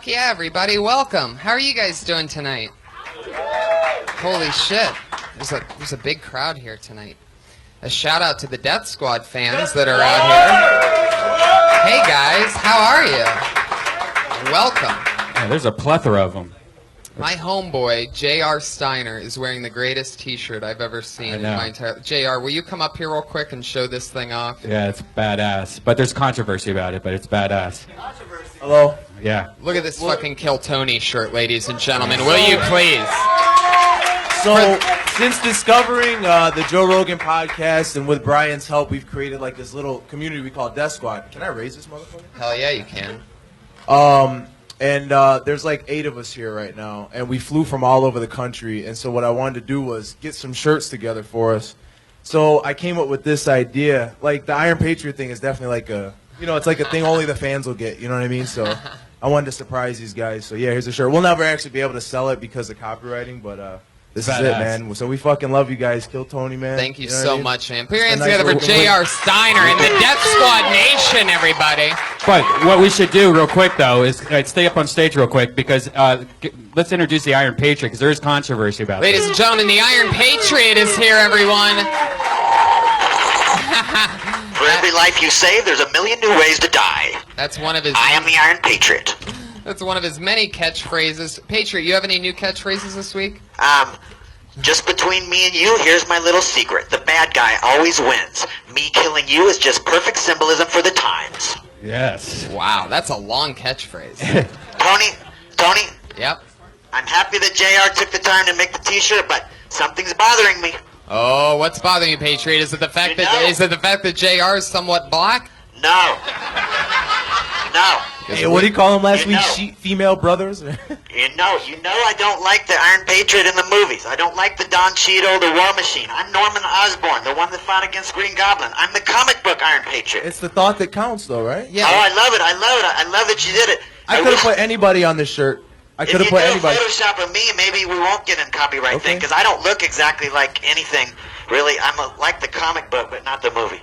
yeah, everybody, welcome. How are you guys doing tonight? Holy shit. There's a big crowd here tonight. A shout out to the Death Squad fans that are out here. Hey guys, how are you? Welcome. Yeah, there's a plethora of them. My homeboy, J.R. Steiner, is wearing the greatest t-shirt I've ever seen in my entire... J.R., will you come up here real quick and show this thing off? Yeah, it's badass. But there's controversy about it, but it's badass. Controversy? Hello? Yeah. Look at this fucking Kill Tony shirt, ladies and gentlemen. Will you please? So, since discovering the Joe Rogan podcast and with Brian's help, we've created like this little community we call Death Squad. Can I raise this motherfucker? Hell yeah, you can. And there's like 8 of us here right now, and we flew from all over the country. And so what I wanted to do was get some shirts together for us. So I came up with this idea. Like the Iron Patriot thing is definitely like a, it's like a thing only the fans will get. You know what I mean? So I wanted to surprise these guys. So yeah, here's a shirt. We'll never actually be able to sell it because of copywriting, but this is it, man. So we fucking love you guys. Kill Tony, man. Thank you so much, man. Put your hands together for J.R. Steiner and the Death Squad Nation, everybody. But what we should do real quick, though, is stay up on stage real quick because let's introduce the Iron Patriot because there is controversy about it. Ladies and gentlemen, the Iron Patriot is here, everyone. For every life you save, there's a million new ways to die. That's one of his... I am the Iron Patriot. That's one of his many catchphrases. Patriot, you have any new catchphrases this week? Just between me and you, here's my little secret. The bad guy always wins. Me killing you is just perfect symbolism for the times. Yes. Wow, that's a long catchphrase. Tony? Yep. I'm happy that JR took the time to make the t-shirt, but something's bothering me. Oh, what's bothering you, Patriot? Is it the fact that JR is somewhat black? No. No. Hey, what did he call him last week? Female brothers? You know I don't like the Iron Patriot in the movies. I don't like the Don Cheadle, the War Machine. I'm Norman Osborn, the one that fought against Green Goblin. I'm the comic book Iron Patriot. It's the thought that counts, though, right? Yeah. Oh, I love it. I love that you did it. I could have put anybody on this shirt. I could have put anybody. If you do a Photoshop of me, maybe we won't get in copyright thing, because I don't look exactly like anything, really. I'm like the comic book, but not the movie.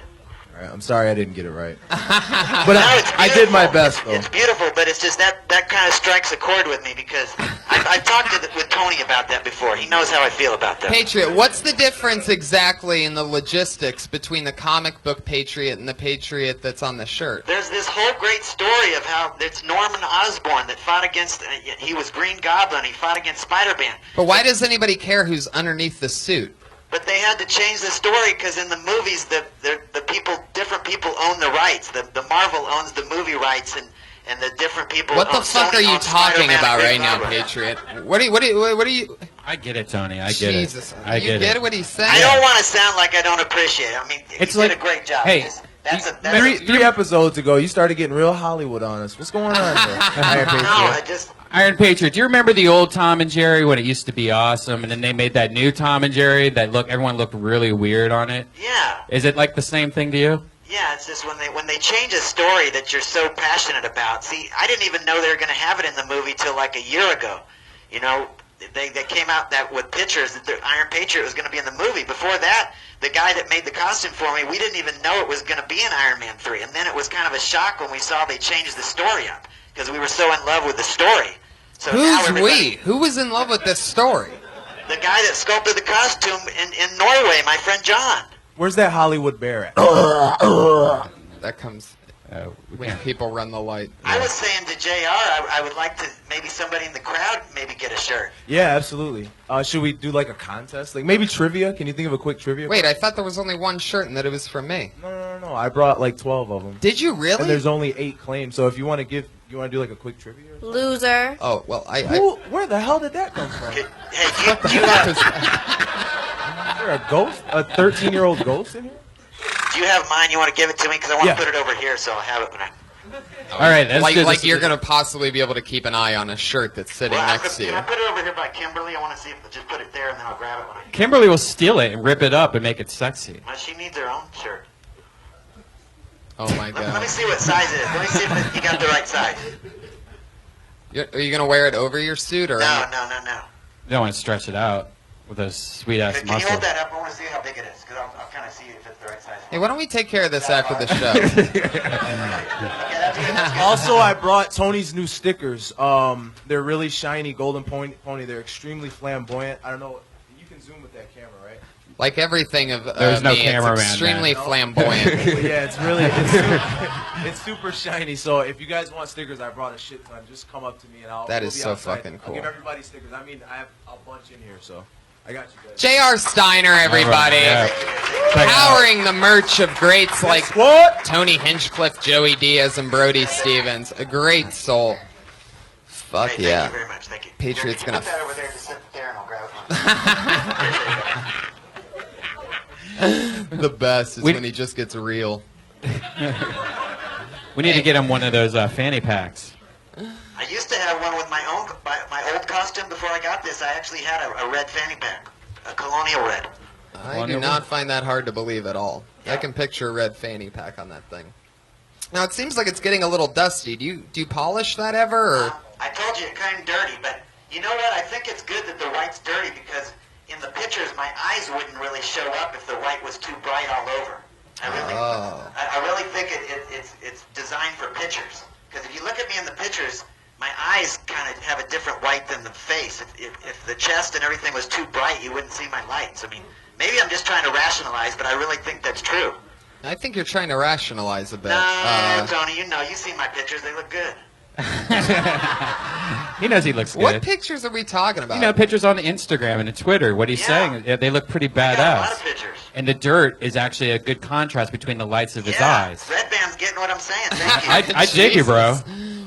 All right, I'm sorry I didn't get it right. But I did my best, though. It's beautiful, but it's just that kind of strikes a chord with me, because I've talked with Tony about that before. He knows how I feel about that. Patriot, what's the difference exactly in the logistics between the comic book Patriot and the Patriot that's on the shirt? There's this whole great story of how it's Norman Osborn that fought against, he was Green Goblin, he fought against Spider-Man. But why does anybody care who's underneath the suit? But they had to change the story because in the movies, different people own the rights. The Marvel owns the movie rights, and the different people. What the fuck are you talking about right now, Patriot? What are you? I get it, Tony. I get Jesus, it. I get get it. what he's saying? I don't want to sound like I don't appreciate it. I mean, It's you like, did a great job. hey, Three episodes ago, you started getting real Hollywood on us. What's going on here? Iron Patriot, do you remember the old Tom and Jerry when it used to be awesome, and then they made that new Tom and Jerry that everyone looked really weird on it? Yeah. Is it like the same thing to you? Yeah, it's just when they change a story that you're so passionate about. See, I didn't even know they were going to have it in the movie till like a year ago. You know, they came out with pictures that the Iron Patriot was going to be in the movie. Before that, the guy that made the costume for me, we didn't even know it was going to be in Iron Man 3. And then it was kind of a shock when we saw they changed the story up because we were so in love with the story. So who's we? Who was in love with this story? The guy that sculpted the costume in Norway, my friend John. Where's that Hollywood bear at? That comes when people run the light. I was saying to JR, I would like to maybe somebody in the crowd maybe get a shirt. Yeah, absolutely. Should we do like a contest? Like maybe trivia? Can you think of a quick trivia? Wait, I thought there was only one shirt and that it was for me. No. I brought like 12 of them. Did you really? And there's only 8 claims. So if you want to do like a quick trivia? Or Loser. Oh, well, where the hell did that come from? Hey, Is there a ghost? A 13-year-old ghost in here? do you have mine? You want to give it to me? Because I want to put it over here so I'll have it when I... All right, that's good. Like you're going to possibly be able to keep an eye on a shirt that's sitting next to you. Can I put it over here by Kimberly? I want to see if just put it there and then I'll grab it when I... Kimberly will steal it and rip it up and make it sexy. Well, she needs her own shirt. Oh my God. Let me see what size it is. Let me see if you got the right size. Are you going to wear it over your suit? Or No. You don't want to stretch it out with those sweet-ass muscles. Can you hold that up? I want to see how big it is. Because I'll kind of see if it's the right size. Hey, why don't we take care of this after the show? Also, I brought Tony's new stickers. They're really shiny, golden pony. They're extremely flamboyant. I don't know. You can zoom with that camera, right? Like everything of There's no me, cameraman, it's extremely man. flamboyant. Yeah, it's super shiny. So if you guys want stickers, I brought a shit ton. Just come up to me and That we'll is be so outside. fucking I'll cool. give everybody stickers. I mean, I have a bunch in here, so I got you guys. J.R. Steiner, everybody. Yeah. Powering the merch of greats like What? Tony Hinchcliffe, Joey Diaz, and Brody Stevens. A great soul. Fuck Hey, yeah. Thank you very much. Thank you. Patriots Can you gonna put that over there, just sit there, and I'll grab it. The best is We- when he just gets real. We need to get him one of those fanny packs. I used to have one with my old costume before I got this. I actually had a red fanny pack, a colonial red. I do Wonderful. not find that hard to believe at all. I can picture a red fanny pack on that thing. Now it seems like it's getting a little dusty. Do you polish that ever? Or? I told you, it's kind of dirty, but you know what? I think it's good that the white's dirty because in the pictures, my eyes wouldn't really show up if the white was too bright all over. I really think it's designed for pictures. Because if you look at me in the pictures, my eyes kind of have a different white than the face. If the chest and everything was too bright, you wouldn't see my lights. I mean, maybe I'm just trying to rationalize, but I really think that's true. I think you're trying to rationalize a bit. No, Tony, you know, you see my pictures. They look good. He knows he looks good. What pictures are we talking about? You know, pictures on Instagram and Twitter. What he's saying, they look pretty I got a lot of badass. pictures. And the dirt is actually a good contrast between the lights of his eyes. Red Band's getting what I'm saying. Thank you. I dig you, bro.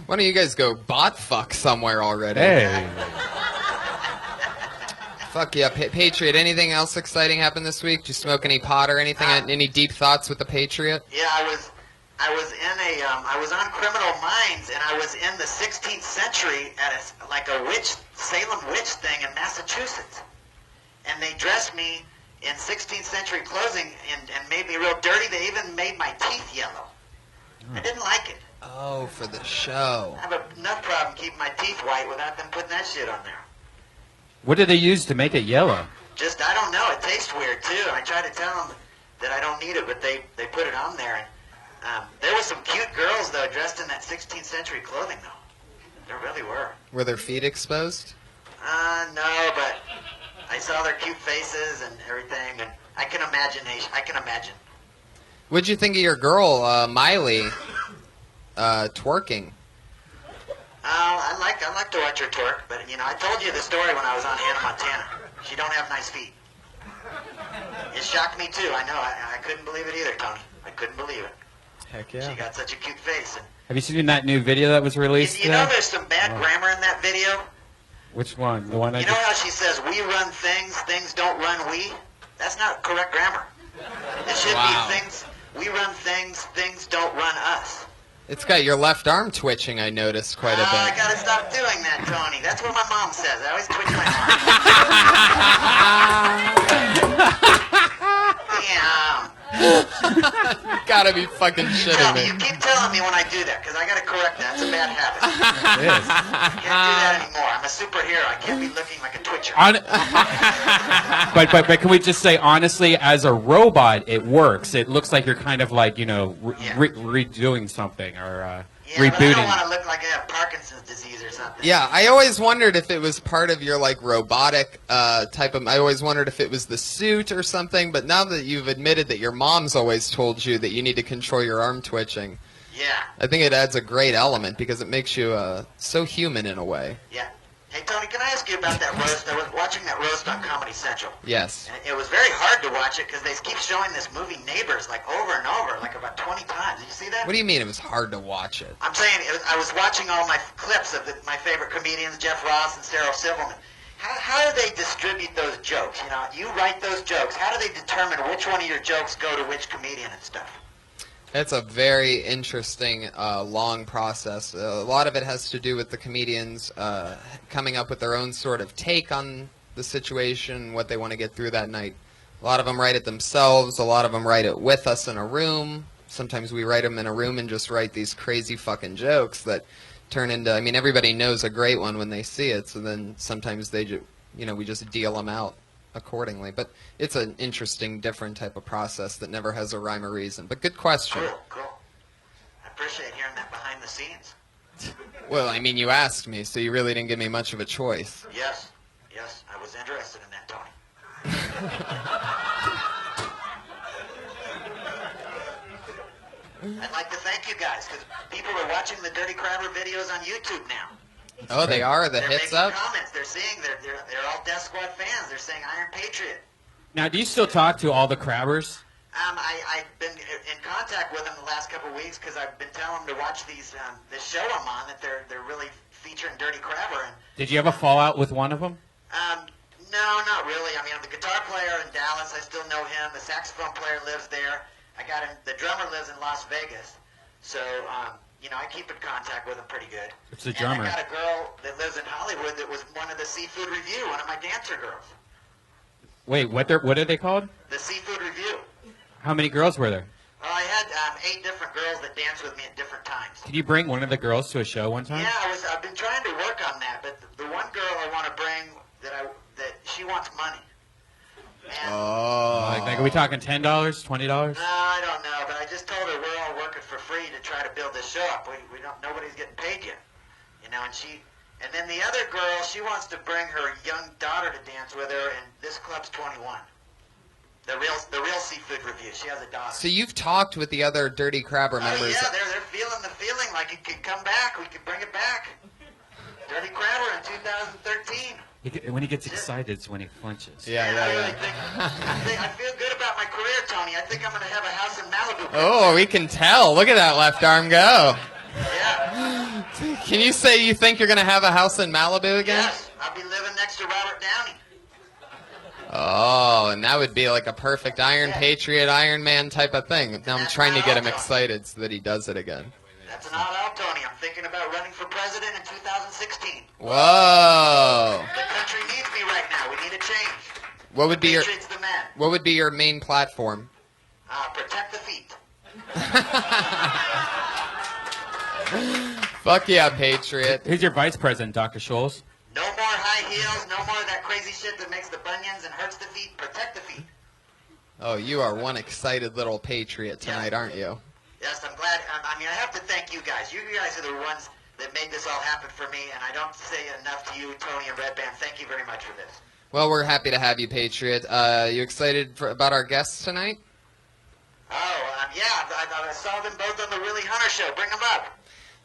Why don't you guys go bot fuck somewhere already? Hey. Fuck yeah, Patriot. Anything else exciting happened this week? Did you smoke any pot or anything? Any deep thoughts with the Patriot? Yeah, I was I was on Criminal Minds, and I was in the 16th century at a Salem witch thing in Massachusetts, and they dressed me in 16th century clothing and made me real dirty. They even made my teeth yellow. I didn't like it. Oh, for the show. I have enough problem keeping my teeth white without them putting that shit on there. What did they use to make it yellow? Just, I don't know. It tastes weird, too. I tried to tell them that I don't need it, but they put it on there. And there were some cute girls, though, dressed in that 16th century clothing, though. There really were. Were their feet exposed? No, but I saw their cute faces and everything, and I can imagine. What'd you think of your girl, Miley, twerking? I like to watch her twerk, but, you know, I told you the story when I was on Hannah Montana. She don't have nice feet. It shocked me, too. I know. I couldn't believe it either, Tony. I couldn't believe it. Heck She got such a cute face. And Have you seen that new video that was released you know today? there's some bad grammar in that video? Which one? The one I You know just... how she says, we run things, things don't run we? That's not correct grammar. It should Wow. be things, we run things, things don't run us. It's got your left arm twitching, I noticed quite a I bit. gotta stop doing that, Tony. That's what my mom says. I always twitch my arm. Damn. Gotta be fucking Tell shitting me, me. you keep telling me when I do that, because I gotta correct that. It's a bad habit. It is. I can't do that anymore. I'm a superhero. I can't be looking like a twitcher. But can we just say honestly, as a robot, it works. It looks like you're kind of like, you know, redoing something or Yeah, but I rebooting. don't want to look like I have Parkinson's disease or something. Yeah, I always wondered if it was part of your like robotic type of. I always wondered if it was the suit or something. But now that you've admitted that your mom's always told you that you need to control your arm twitching, Yeah. I think it adds a great element because it makes you so human in a way. Yeah. Hey, Tony, can I ask you about that roast? I was watching that roast on Comedy Central. Yes. And it was very hard to watch it because they keep showing this movie Neighbors like over and over, like about 20 times. Did you see that? What do you mean it was hard to watch it? I'm saying I was watching all my clips of my favorite comedians, Jeff Ross and Sarah Silverman. How do they distribute those jokes? You know, you write those jokes. How do they determine which one of your jokes go to which comedian and stuff? It's a very interesting, long process. A lot of it has to do with the comedians coming up with their own sort of take on the situation, what they want to get through that night. A lot of them write it themselves. A lot of them write it with us in a room. Sometimes we write them in a room and just write these crazy fucking jokes that turn into, I mean, everybody knows a great one when they see it, so then sometimes they we just deal them out. accordingly. But it's an interesting, different type of process that never has a rhyme or reason. But good question. Cool. I appreciate hearing that behind the scenes. Well, I mean, you asked me, so you really didn't give me much of a choice. Yes, I was interested in that, Tony. I'd like to thank you guys, because people are watching the Dirty Crabber videos on YouTube now. Oh, they are? The They're hits making up? comments. They're saying they're all Death Squad fans. They're saying Iron Patriot. Now, do you still talk to all the crabbers? I've been in contact with them the last couple of weeks because I've been telling them to watch this show I'm on, that they're really featuring Dirty Crabber. And Did you have a fallout with one of them? no, not really. I mean, the guitar player in Dallas, I still know him. The saxophone player lives there. I got him. The drummer lives in Las Vegas, so I keep in contact with him pretty good. It's the drummer. And I got a girl that lives in Hollywood that was one of the Seafood Review, one of my dancer girls. Wait, what are they called? The Seafood Review. How many girls were there? Well, I had 8 different girls that danced with me at different times. Did you bring one of the girls to a show one time? Yeah, I've been trying to work on that, but the one girl I want to bring that she wants money. And, Like, are we talking $10, $20? No, I don't know, but I just told her we're all working for free to try to build this show up. Nobody's getting paid yet, and then the other girl, she wants to bring her young daughter to dance with her, and this club's 21. The real Seafood Review. She has a daughter. So you've talked with the other Dirty Crabber members. Yeah, they're feeling the feeling like it could come back. We could bring it back. Dirty Crabber in 2013. When he gets excited, it's when he flinches. Yeah. I feel good about my career, Tony. I think I'm going to have a house in Malibu. Oh, we can tell. Look at that left arm go. Yeah. Can you say you think you're going to have a house in Malibu again? Yes. I'll be living next to Robert Downey. Oh, and that would be like a perfect Iron Patriot, Iron Man type of thing. Now I'm trying to get him excited so that he does it again. That's an all-out, Tony. I'm thinking about running for president in 2016. Whoa. The country needs me right now. We need a change. What would be Patriot's the man. What would be your main platform? Protect the feet. Fuck yeah, Patriot. Who's your vice president, Dr. Scholes? No more high heels. No more of that crazy shit that makes the bunions and hurts the feet. Protect the feet. Oh, you are one excited little patriot tonight, aren't you? Yes, I'm glad. I have to thank you guys. You guys are the ones that made this all happen for me, and I don't say enough to you, Tony and Red Band. Thank you very much for this. Well, we're happy to have you, Patriot. You excited about our guests tonight? Oh, yeah. I saw them both on the Willie Hunter show. Bring them up.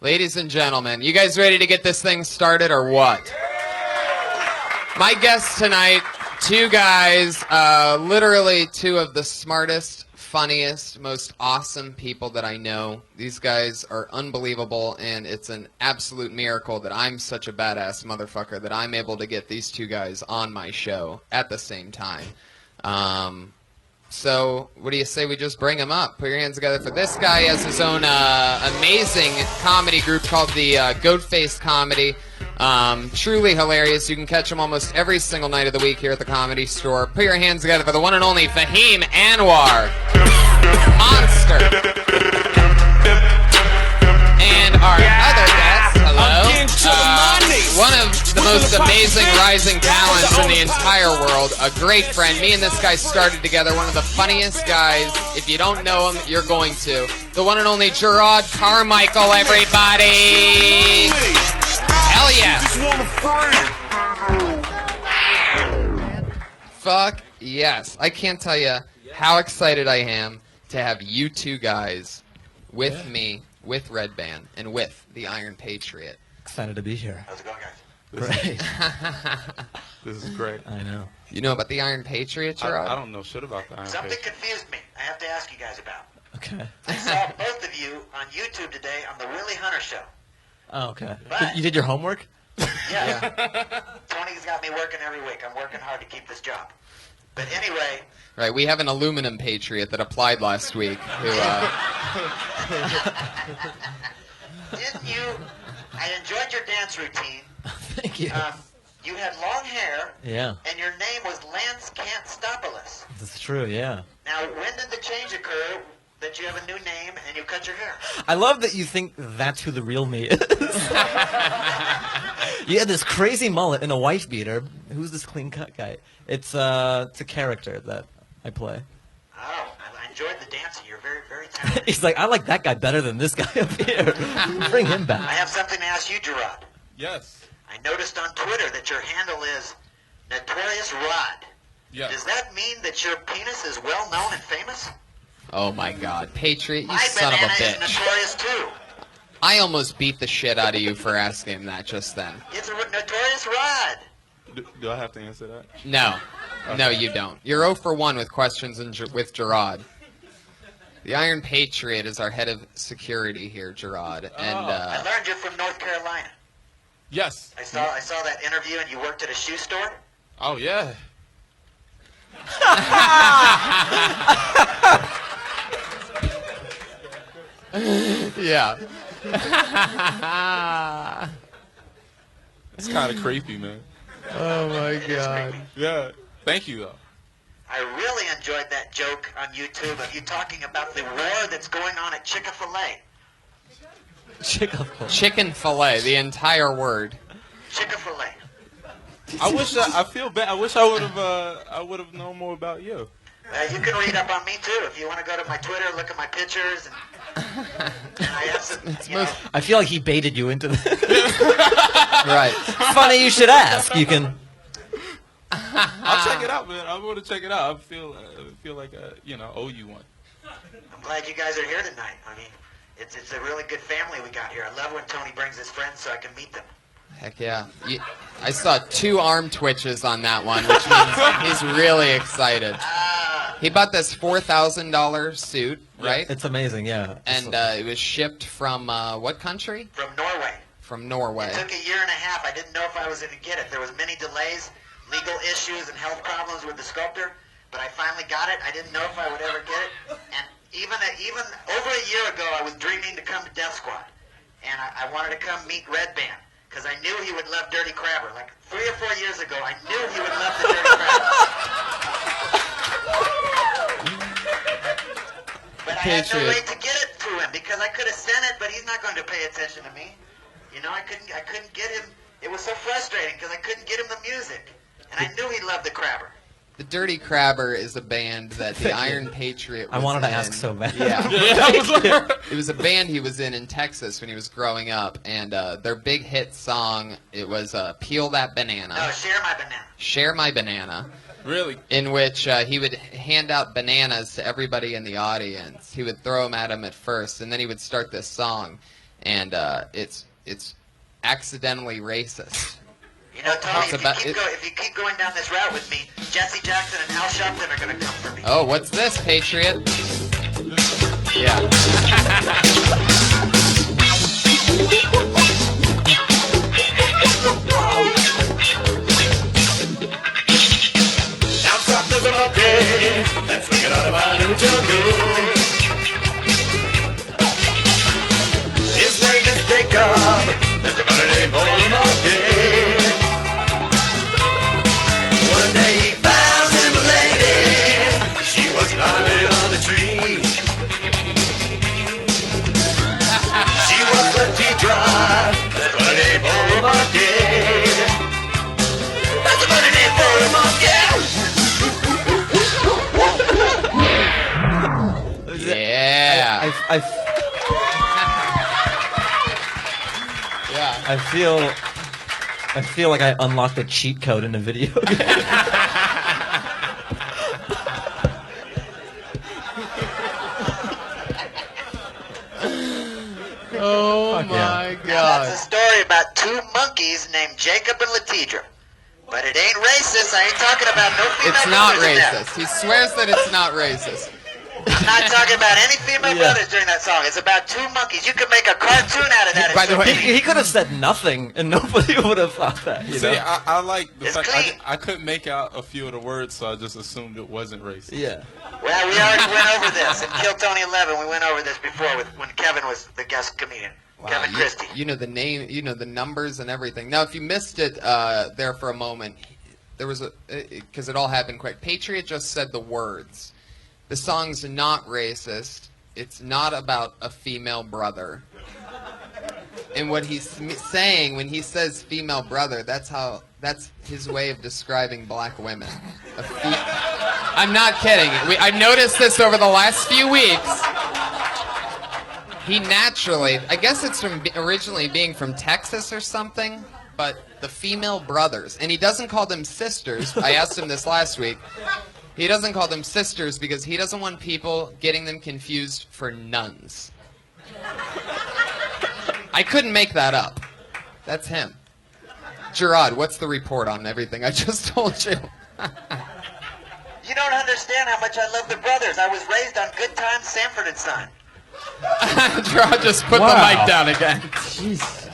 Ladies and gentlemen, you guys ready to get this thing started or what? My guests tonight, 2 guys, literally 2 of the smartest, funniest, most awesome people that I know. These guys are unbelievable, and it's an absolute miracle that I'm such a badass motherfucker that I'm able to get these 2 guys on my show at the same time. So what do you say we just bring him up? Put your hands together for this guy. He has his own amazing comedy group called the Goatface Comedy. Truly hilarious. You can catch him almost every single night of the week here at the Comedy Store. Put your hands together for the one and only Fahim Anwar. Monster. And our other guest, hello. One of the most amazing rising talents in the entire world. A great friend. Me and this guy started together. One of the funniest guys. If you don't know him, you're going to. The one and only Jerrod Carmichael, everybody. Hell yeah. Fuck yes. I can't tell you how excited I am to have you 2 guys with me, with Red Band, and with the Iron Patriot. Excited to be here. How's it going, guys? Great. This is great. I know. You know about the Iron Patriot, Jerrod? I don't know shit about the Iron Something Patriot. confused me. I have to ask you guys about. Okay. I saw both of you on YouTube today on the Willie Hunter show. Oh, okay. But- You did your homework? Yeah. Tony's got me working every week. I'm working hard to keep this job. But anyway, Right, we have an aluminum Patriot that applied last week. Who, didn't you? I enjoyed your dance routine. Thank you. You had long hair, Yeah, and your name was Lance Can't Stopulous. that's true, yeah. Now, when did the change occur that you have a new name and you cut your hair? I love that you think that's who the real me is. You had this crazy mullet and a wife beater. Who's this clean cut guy? It's a character that I play. Oh, I enjoyed the dancing. You're very, very talented. He's like, I like that guy better than this guy up here. Bring him I back. have something to ask you, Jerrod. Yes. I noticed on Twitter that your handle is Notorious Rod. Yes. Does that mean that your penis is well known and famous? Oh my God, Patriot, you My son of a banana is bitch! notorious too. I almost beat the shit out of you for asking him that just then. It's a notorious Rod. Do I have to answer that? No, no, you don't. You're 0 for 1 with questions with Jerrod. The Iron Patriot is our head of security here, Jerrod, and I learned you're from North Carolina. Yes. I saw that interview and you worked at a shoe store. Oh yeah. yeah. It's kind of creepy, man. Oh my God. Yeah. Thank you though. I really enjoyed that joke on YouTube of you talking about the war that's going on at Chick-fil-A. Chicken fillet, the entire word. Chick-fil-A. I feel bad. I wish I would have known more about you. You can read up on me too if you want to go to my Twitter, look at my pictures, and I have some. I feel like he baited you into this. Right. Funny you should ask. You can. I'll check it out, man. I'm going to check it out. I feel like I owe you one. I'm glad you guys are here tonight. I mean, it's a really good family we got here. I love when Tony brings his friends so I can meet them. Heck yeah. I saw 2 arm twitches on that one, which means he's really excited. He bought this $4,000 suit, right? It's amazing, yeah. And it was shipped from what country? From Norway. From Norway. It took a year and a half. I didn't know if I was going to get it. There was many delays, legal issues, and health problems with the sculptor. But I finally got it. I didn't know if I would ever get it. And even over a year ago, I was dreaming to come to Death Squad. And I wanted to come meet Red Band. Because I knew he would love Dirty Crabber. Like 3 or 4 years ago, I knew he would love the Dirty Crabber. But I had no way to get it to him because I could have sent it, but he's not going to pay attention to me. You know, I couldn't get him. It was so frustrating because I couldn't get him the music. And I knew he loved the Crabber. The Dirty Crabber is a band that the Iron Patriot was I wanted to in. ask so bad. Yeah. It was a band he was in Texas when he was growing up, and their big hit song, it was Peel That Banana. No, Share My Banana. Share My Banana. Really? In which he would hand out bananas to everybody in the audience. He would throw them at him at first, and then he would start this song, and it's accidentally racist. You know, Tony, It's if you keep going down this route with me, Jesse Jackson and Al Sharpton are going to come for me. Oh, what's this, Patriot? Yeah. Down south there's a monkey that's swinging out of my new jungle. His name is Jacob. There's a bunny named Paulo. One day he found him a lady. She was climbing on the tree. She was lefty dry. That's a bunny named Paulo Monkey. That's a bunny named Paulo Monkey. Yeah. Yeah. I feel like I unlocked a cheat code in a video game. Oh Fuck my yeah. Now, God. that's a story about 2 monkeys named Jacob and Latidra. But it ain't racist. I ain't talking about no female It's not brothers in that. racist. He swears that it's not racist. I'm not talking about any female brothers during that song. It's about 2 monkeys. You could make a cartoon out of that. By the way, He could have said nothing, and nobody would have thought that. You See, know? I like the It's fact clean. I couldn't make out a few of the words, so I just assumed it wasn't racist. Yeah. Well, we already went over this. In Kill Tony 11, we went over this before when Kevin was the guest comedian. Kevin Christie. You know the name, you know the numbers and everything. Now, if you missed it there for a moment, there was because it all happened quick. Patriot just said the words. The song's not racist. It's not about a female brother. And what he's saying when he says female brother, that's his way of describing black women. I'm not kidding. I've noticed this over the last few weeks. He naturally, I guess it's from originally being from Texas or something, but the female brothers. And he doesn't call them sisters. I asked him this last week. He doesn't call them sisters because he doesn't want people getting them confused for nuns. I couldn't make that up. That's him. Jerrod, what's the report on everything I just told you? You don't understand how much I love the brothers. I was raised on Good Times, Sanford and Son. Jerrod just put the mic down again. Jeez.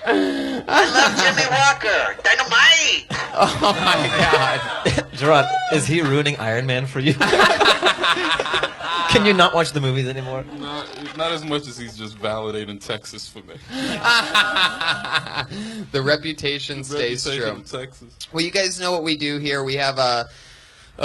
I love Jimmy Walker. Dynamite. Oh my God. Jerrod, is he ruining Iron Man for you? Can you not watch the movies anymore? Not as much as he's just validating Texas for me. The reputation stays true. Of Texas. Well, you guys know what we do here. We have a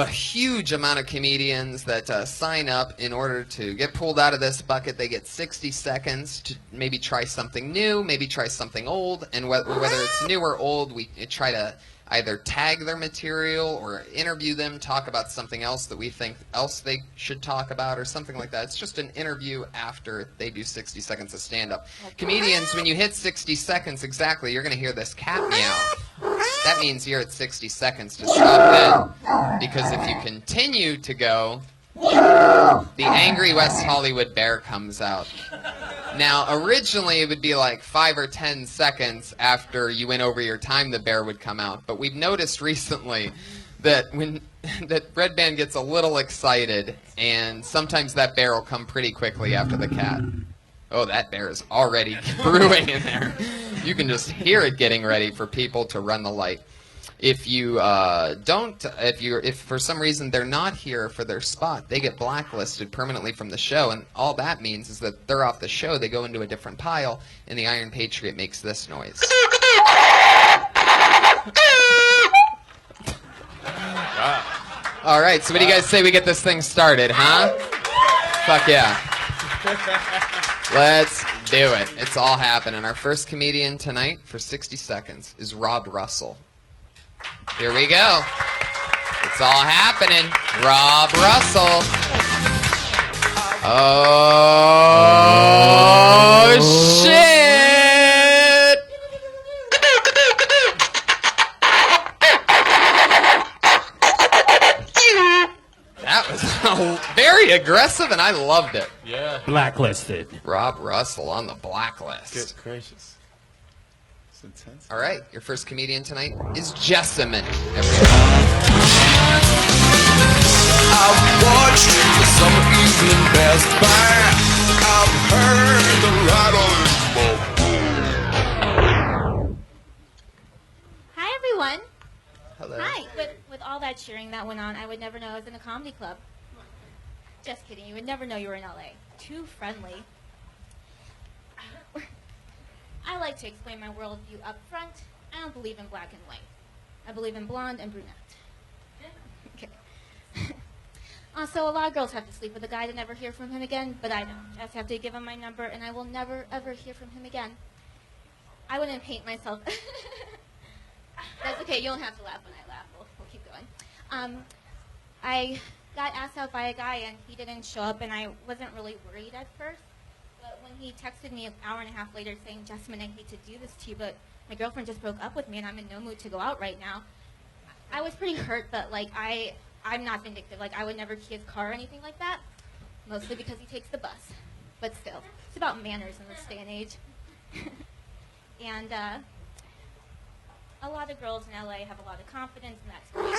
huge amount of comedians that sign up in order to get pulled out of this bucket. They get 60 seconds to maybe try something new, maybe try something old, and whether it's new or old, we try to either tag their material or interview them, talk about something else that we think else they should talk about or something like that. It's just an interview after they do 60 seconds of stand-up. Comedians, when you hit 60 seconds exactly, you're going to hear this cat meow. That means you're at 60 seconds to stop in. Because if you continue to go, the angry West Hollywood bear comes out. Now, originally it would be like 5 or 10 seconds after you went over your time the bear would come out. But we've noticed recently that when that Red Band gets a little excited, and sometimes that bear will come pretty quickly after the cat. Oh, that bear is already brewing in there. You can just hear it getting ready for people to run the light. If you if for some reason they're not here for their spot, they get blacklisted permanently from the show, and all that means is that they're off the show. They go into a different pile, and the Iron Patriot makes this noise. All right, so what do you guys say we get this thing started, huh? Fuck yeah. Let's do it. It's all happening. Our first comedian tonight for 60 seconds is Rob Russell. Here we go. It's all happening. Rob Russell. Oh, shit! That was very aggressive, and I loved it. Yeah. Blacklisted. Rob Russell on the blacklist. Good gracious. It's intense. All right, your first comedian tonight is Jessamine. I've watched the summer evening pass by. I've heard the rattle. Hi, everyone. Hello. Hi. With all that cheering that went on, I would never know I was in a comedy club. Just kidding. You would never know you were in LA. Too friendly. I like to explain my worldview up front. I don't believe in black and white. I believe in blonde and brunette. Okay. So a lot of girls have to sleep with a guy to never hear from him again, but I don't. I just have to give him my number, and I will never, ever hear from him again. I wouldn't paint myself. That's okay. You don't have to laugh when I laugh. We'll keep going. I got asked out by a guy, and he didn't show up, and I wasn't really worried at first. But when he texted me an hour and a half later saying, Jessamine, I hate to do this to you, but my girlfriend just broke up with me, and I'm in no mood to go out right now, I was pretty hurt, but, like, I'm not vindictive. Like, I would never key his car or anything like that, mostly because he takes the bus. But still, it's about manners in this day and age. And a lot of girls in LA have a lot of confidence, and that's great.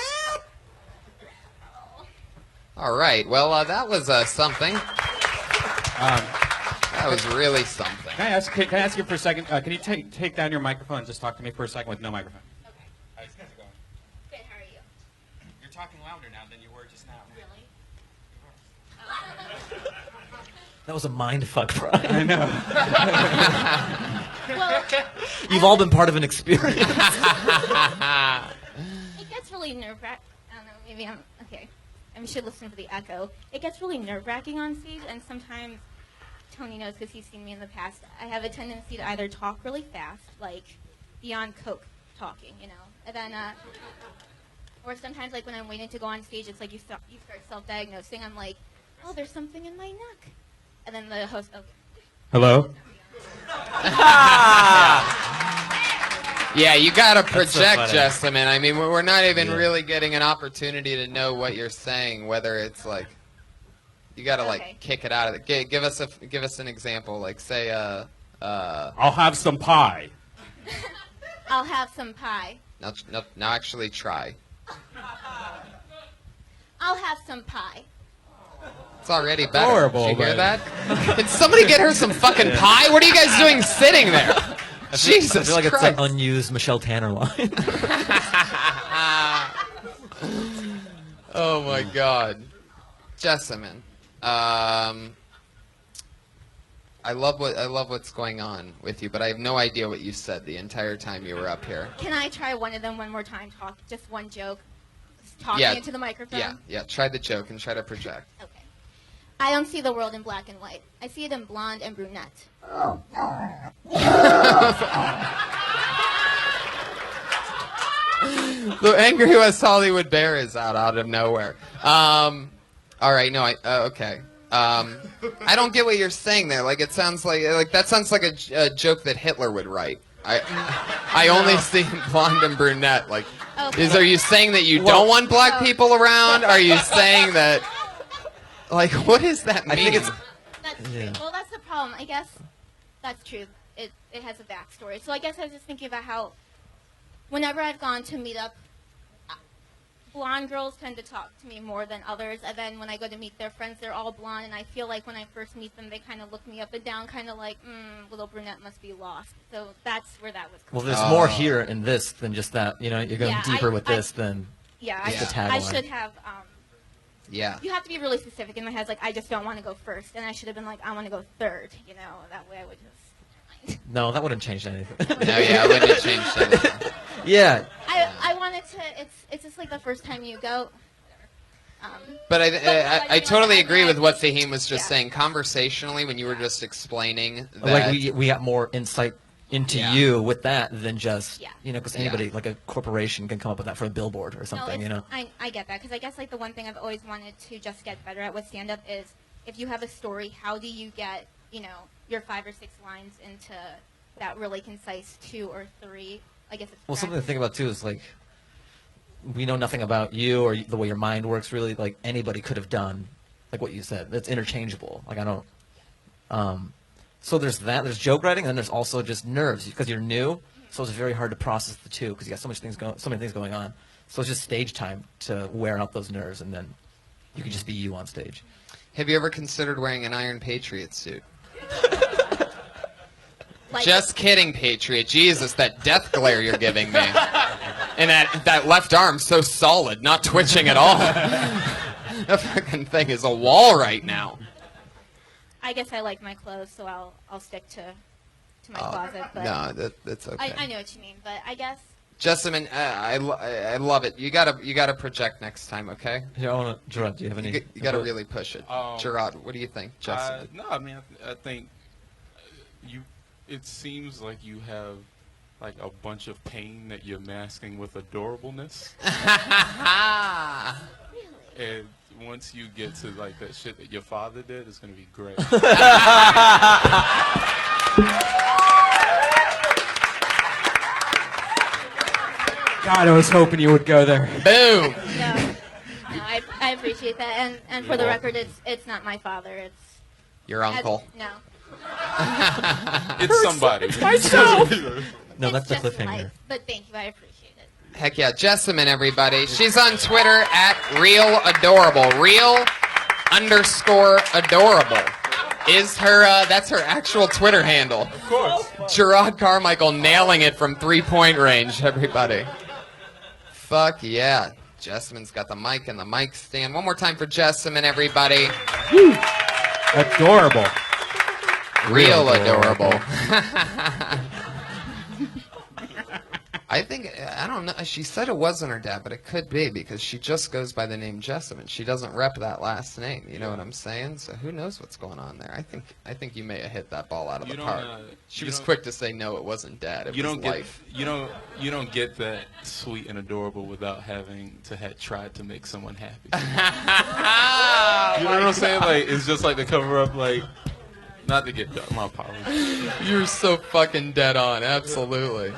All right. Well, that was something. That was really something. Can I ask you for a second? Can you take down your microphone and just talk to me for a second with no microphone? Okay. All right, how's it going? Good, how are you? You're talking louder now than you were just now. Really? That was a mind fuck, Brian. I know. Well, You've all been part of an experience. it gets really nerve-wracking. I don't know, maybe I should listen for the echo. It gets really nerve-wracking on stage, and sometimes Tony knows because he's seen me in the past. I have a tendency to either talk really fast, like beyond Coke talking, you know, and then, or sometimes like when I'm waiting to go on stage, it's like you start self-diagnosing. I'm like, oh, there's something in my neck, and then the host, okay. Hello? Yeah, you gotta so project, funny. Jessamine. I mean, we're not even really getting an opportunity to know what you're saying. Whether it's like, you gotta Okay. like kick it out of it. Give us an example. Like say, I'll have some pie. I'll have some pie. now actually try. I'll have some pie. It's already better. Horrible, Did you hear but- that? Can somebody get her some fucking pie? What are you guys doing sitting there? Jesus I feel like Christ. it's an unused Michelle Tanner line. Oh my God, Jessamine. I love what's going on with you, but I have no idea what you said the entire time you were up here. Can I try one of them one more time? Talk just one joke. Just talking Yeah. into the microphone. Yeah. Try the joke and try to project. Okay. I don't see the world in black and white. I see it in blonde and brunette. The Angry West Hollywood Bear is out of nowhere. All right, no, okay. I don't get what you're saying there. Like it sounds like that sounds like a joke that Hitler would write. I only see blonde and brunette. Like, Okay. are you saying that you don't want black people around? Are you saying that? Like, what does that mean? I think it's Well, that's the problem. I guess that's true. It has a backstory. So I guess I was just thinking about how whenever I've gone to meet up, blonde girls tend to talk to me more than others. And then when I go to meet their friends, they're all blonde. And I feel like when I first meet them, they kind of look me up and down, kind of like, little brunette must be lost. So that's where that was well, coming there's more here in this than just that. You know, you're going Yeah, deeper I- with I- this than Yeah, just the I tagline. should have. Yeah. You have to be really specific in my head. Like, I just don't want to go first, and I should have been like, I want to go third. You know, that way I would just. No, that wouldn't change anything. No, yeah, I wouldn't have changed anything. Yeah. I wanted to. It's just like the first time you go. But I totally agree with what Fahim Fahim was just saying. Conversationally, when you were just explaining that. Like we got more insight into Yeah. you with that than just Yeah. you know, because anybody like a corporation can come up with that for a billboard or something. You know. I get that because I guess like the one thing I've always wanted to just get better at with stand up is if you have a story, how do you get your 5 or 6 lines into that really concise 2 or 3? I guess it's Well, something to think about too is like we know nothing about you or the way your mind works. Really, like anybody could have done, like what you said. It's interchangeable. Like I don't. So there's that. There's joke writing, and then there's also just nerves because you're new. So it's very hard to process the two because you got so many things going on. So it's just stage time to wear out those nerves, and then you can just be you on stage. Have you ever considered wearing an Iron Patriot suit? Like, Just kidding, Patriot. Jesus, that death glare you're giving me. And that left arm so solid, not twitching at all. That fucking thing is a wall right now. I guess I like my clothes, so I'll stick to my closet. But No, that's okay. I know what you mean, but I guess Jessamine, I love it. You gotta project next time, okay? Here, I want to, Jerrod, do you have any? You gotta really push it. Jerrod, what do you think, Jessamine? No, I mean, I think it seems like you have like a bunch of pain that you're masking with adorableness. And once you get to like that shit that your father did, it's gonna be great. God, I was hoping you would go there. Boom. no, I appreciate that. And for the record, it's not my father. It's Your uncle. No. It's somebody. Myself. No, It's that's the just cliffhanger. life, but thank you, I appreciate it. Heck yeah, Jessamine, everybody. She's on Twitter at RealAdorable. Real_adorable is her. That's her actual Twitter handle. Of course. Jerrod Carmichael nailing it from 3-point range, everybody. Fuck yeah. Jessamine's got the mic and the mic stand. One more time for Jessamine, everybody. Adorable. Real adorable. I think, I don't know, she said it wasn't her dad, but it could be because she just goes by the name Jessamine. She doesn't rep that last name, you know what I'm saying? So who knows what's going on there. I think you may have hit that ball out of the park. She was quick to say no, it wasn't dad, it was life. You don't get that sweet and adorable without having to have tried to make someone happy. You know what I'm saying? Like, it's just like the cover up, like, not to get my apologies. You're so fucking dead on, absolutely.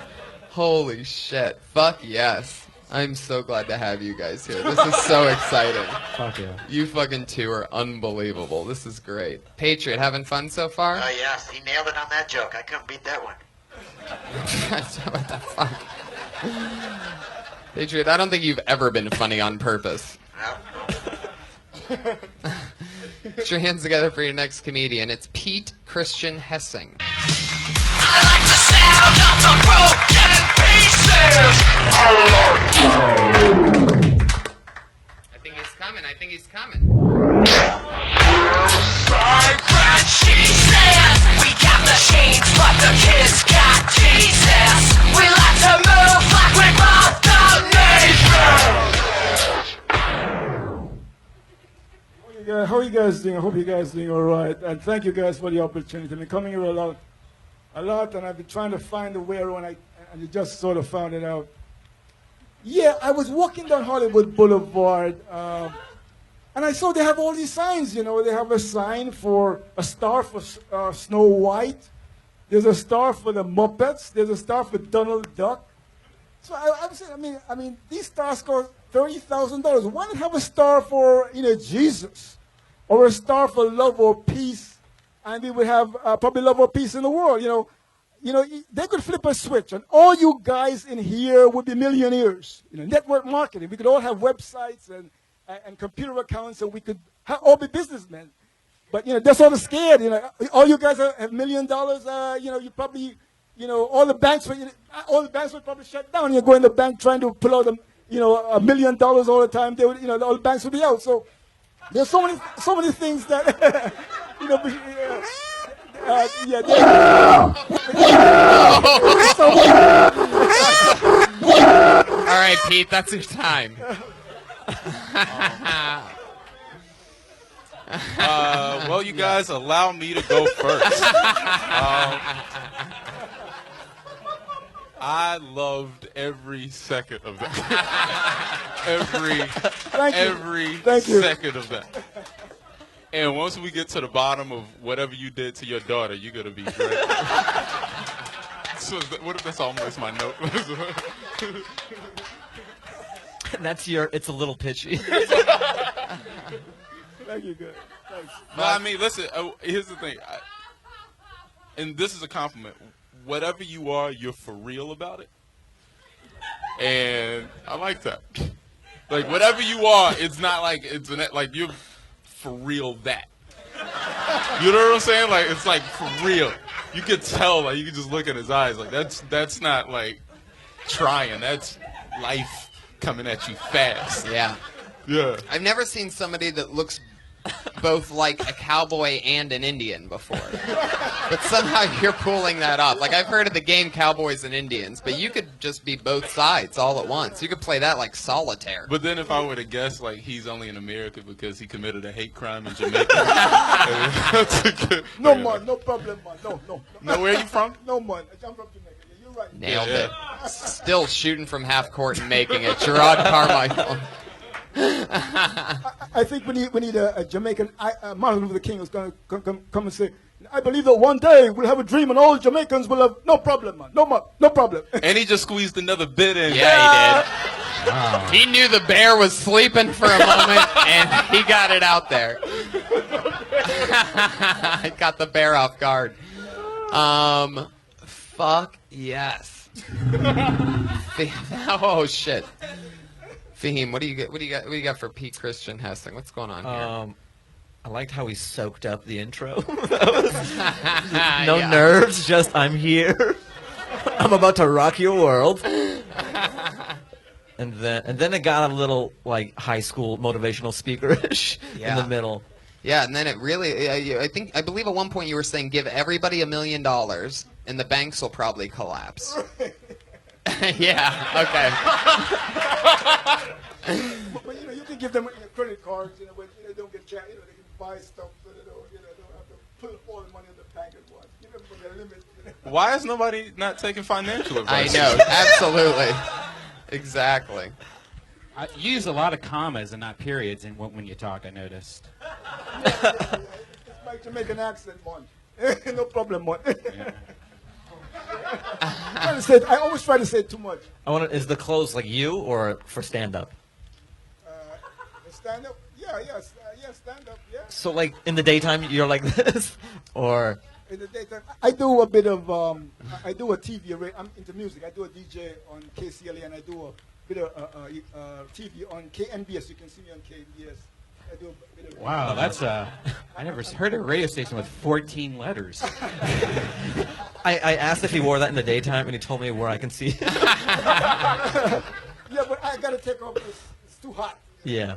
Holy shit. Fuck yes. I'm so glad to have you guys here. This is so exciting. Fuck yeah. You fucking two are unbelievable. This is great. Patriot, having fun so far? Oh, yes. He nailed it on that joke. I couldn't beat that one. What the fuck? Patriot, I don't think you've ever been funny on purpose. No. Put your hands together for your next comedian. It's Pete Christian Hessing. I like the sound of the broken pieces. I think he's coming. I think he's coming. Vibrant, she says. We got machines, but the kids got Jesus. We like to move like we bought the nation. How are you guys doing? I hope you guys doing all right. And thank you guys for the opportunity. I've been coming here a lot, and I've been trying to find a way around, and I just sort of found it out. Yeah, I was walking down Hollywood Boulevard, and I saw they have all these signs, you know. They have a sign for a star for Snow White. There's a star for the Muppets. There's a star for Donald Duck. So I'm saying, I mean, these stars cost $30,000. Why not have a star for, Jesus? Or a star for love or peace, and we would have probably love or peace in the world, they could flip a switch, and all you guys in here would be millionaires. Network marketing. We could all have websites and computer accounts, and we could all be businessmen. But they're sort of scared. All you guys have $1 million. You probably, all the banks would probably shut down. You go in the bank trying to pull out $1 million all the time. They would, all the banks would be out. So there's so many things that All right, Pete, that's your time. Well, you guys allow me to go first. I loved every second of that. every second of that. And once we get to the bottom of whatever you did to your daughter, you're gonna be great. So what if that's almost my note? That's it's a little pitchy. Thank you, guys. Thanks. No, I mean, listen. Here's the thing, and this is a compliment. Whatever you are, you're for real about it, and I like that. Like whatever you are, it's not like like you're for real that. You know what I'm saying? Like it's like for real. You could tell. Like you could just look at his eyes. Like that's not like trying. That's life coming at you fast. Yeah. Yeah. I've never seen somebody that looks both like a cowboy and an Indian before. But somehow you're pulling that off. Like, I've heard of the game Cowboys and Indians, but you could just be both sides all at once. You could play that like solitaire. But then if I were to guess, like, he's only in America because he committed a hate crime in Jamaica. No, man, no problem, man. No. No, where are you from? No, man. I'm from Jamaica. You're right. Nailed it. Still shooting from half court and making it. Jerrod Carmichael. I think we need a Jamaican. Martin Luther King was going to come and say, I believe that one day we'll have a dream and all Jamaicans will have no problem, man. No problem. And he just squeezed another bit in. Yeah, he did. Wow. He knew the bear was sleeping for a moment, and he got it out there. I got the bear off guard. Fuck yes. Oh shit. Fahim, what do you got for Pete Christian Hessing? What's going on here? I liked how he soaked up the intro. No nerves, just I'm here. I'm about to rock your world. And then it got a little like high school motivational speaker-ish in the middle. Yeah, and then it really, I believe at one point you were saying give everybody $1 million and the banks will probably collapse. Yeah. Okay. But you can give them credit cards, when they don't get cash, they can buy stuff so they don't have to put all the money in the bank at once. Give them their limit. Why is nobody not taking financial I advice? know. Absolutely. Exactly. You use a lot of commas and not periods when you talk, I noticed. It's my Jamaican accent, man. No problem, man. I always try to say too much. Is the clothes like you or for stand-up? Stand up? Yeah, stand up, yeah. So like in the daytime you're like this, or In the daytime, I do a bit of, I do a TV, I'm into music. I do a DJ on KCLA and I do a bit of TV on KNBS. You can see me on KNBS. I do a bit of Wow, that's I never heard of a radio station with 14 letters. I asked if he wore that in the daytime and he told me where I can see it. Yeah, but I gotta take off this. It's too hot. Yeah. I gotta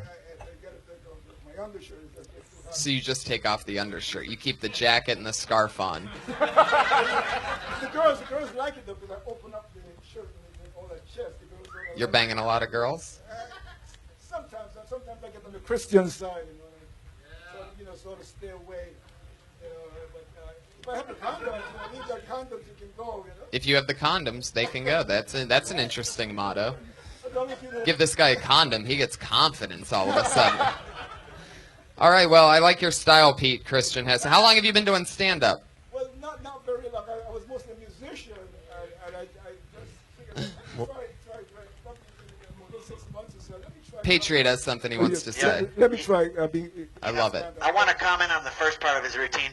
take off my undershirt. It's too hot. So you just take off the undershirt. You keep the jacket and the scarf on. The girls like it though because I open up the shirt and all that chest. The girls don't You're like banging a lot of girls? Sometimes I get on the Christian side, so, sort of stay away. But if I have the condoms, I need your condoms, you can go. If you have the condoms, they can go. That's an interesting motto. As long as you know- Give this guy a condom, he gets confidence all of a sudden. All right, well, I like your style, Pete Christian Hess. How long have you been doing stand-up? Well, not very long. I was mostly a musician, and I just figured, try, maybe 6 months or so. Let me try. Patriot has something he wants to say. Let me try. I love it. I want to comment on the first part of his routine.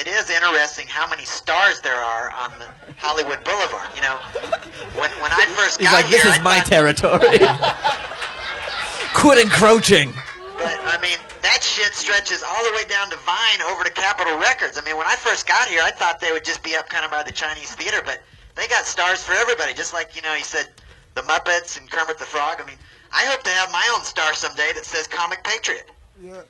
It is interesting how many stars there are on the Hollywood Boulevard. When I first He's got like, this here, is I my thought- territory. Quit encroaching. But I mean, that shit stretches all the way down to Vine over to Capitol Records. I mean, when I first got here, I thought they would just be up kind of by the Chinese theater, but they got stars for everybody. Just like he said, the Muppets and Kermit the Frog. I mean, I hope to have my own star someday that says Comic Patriot. Yeah.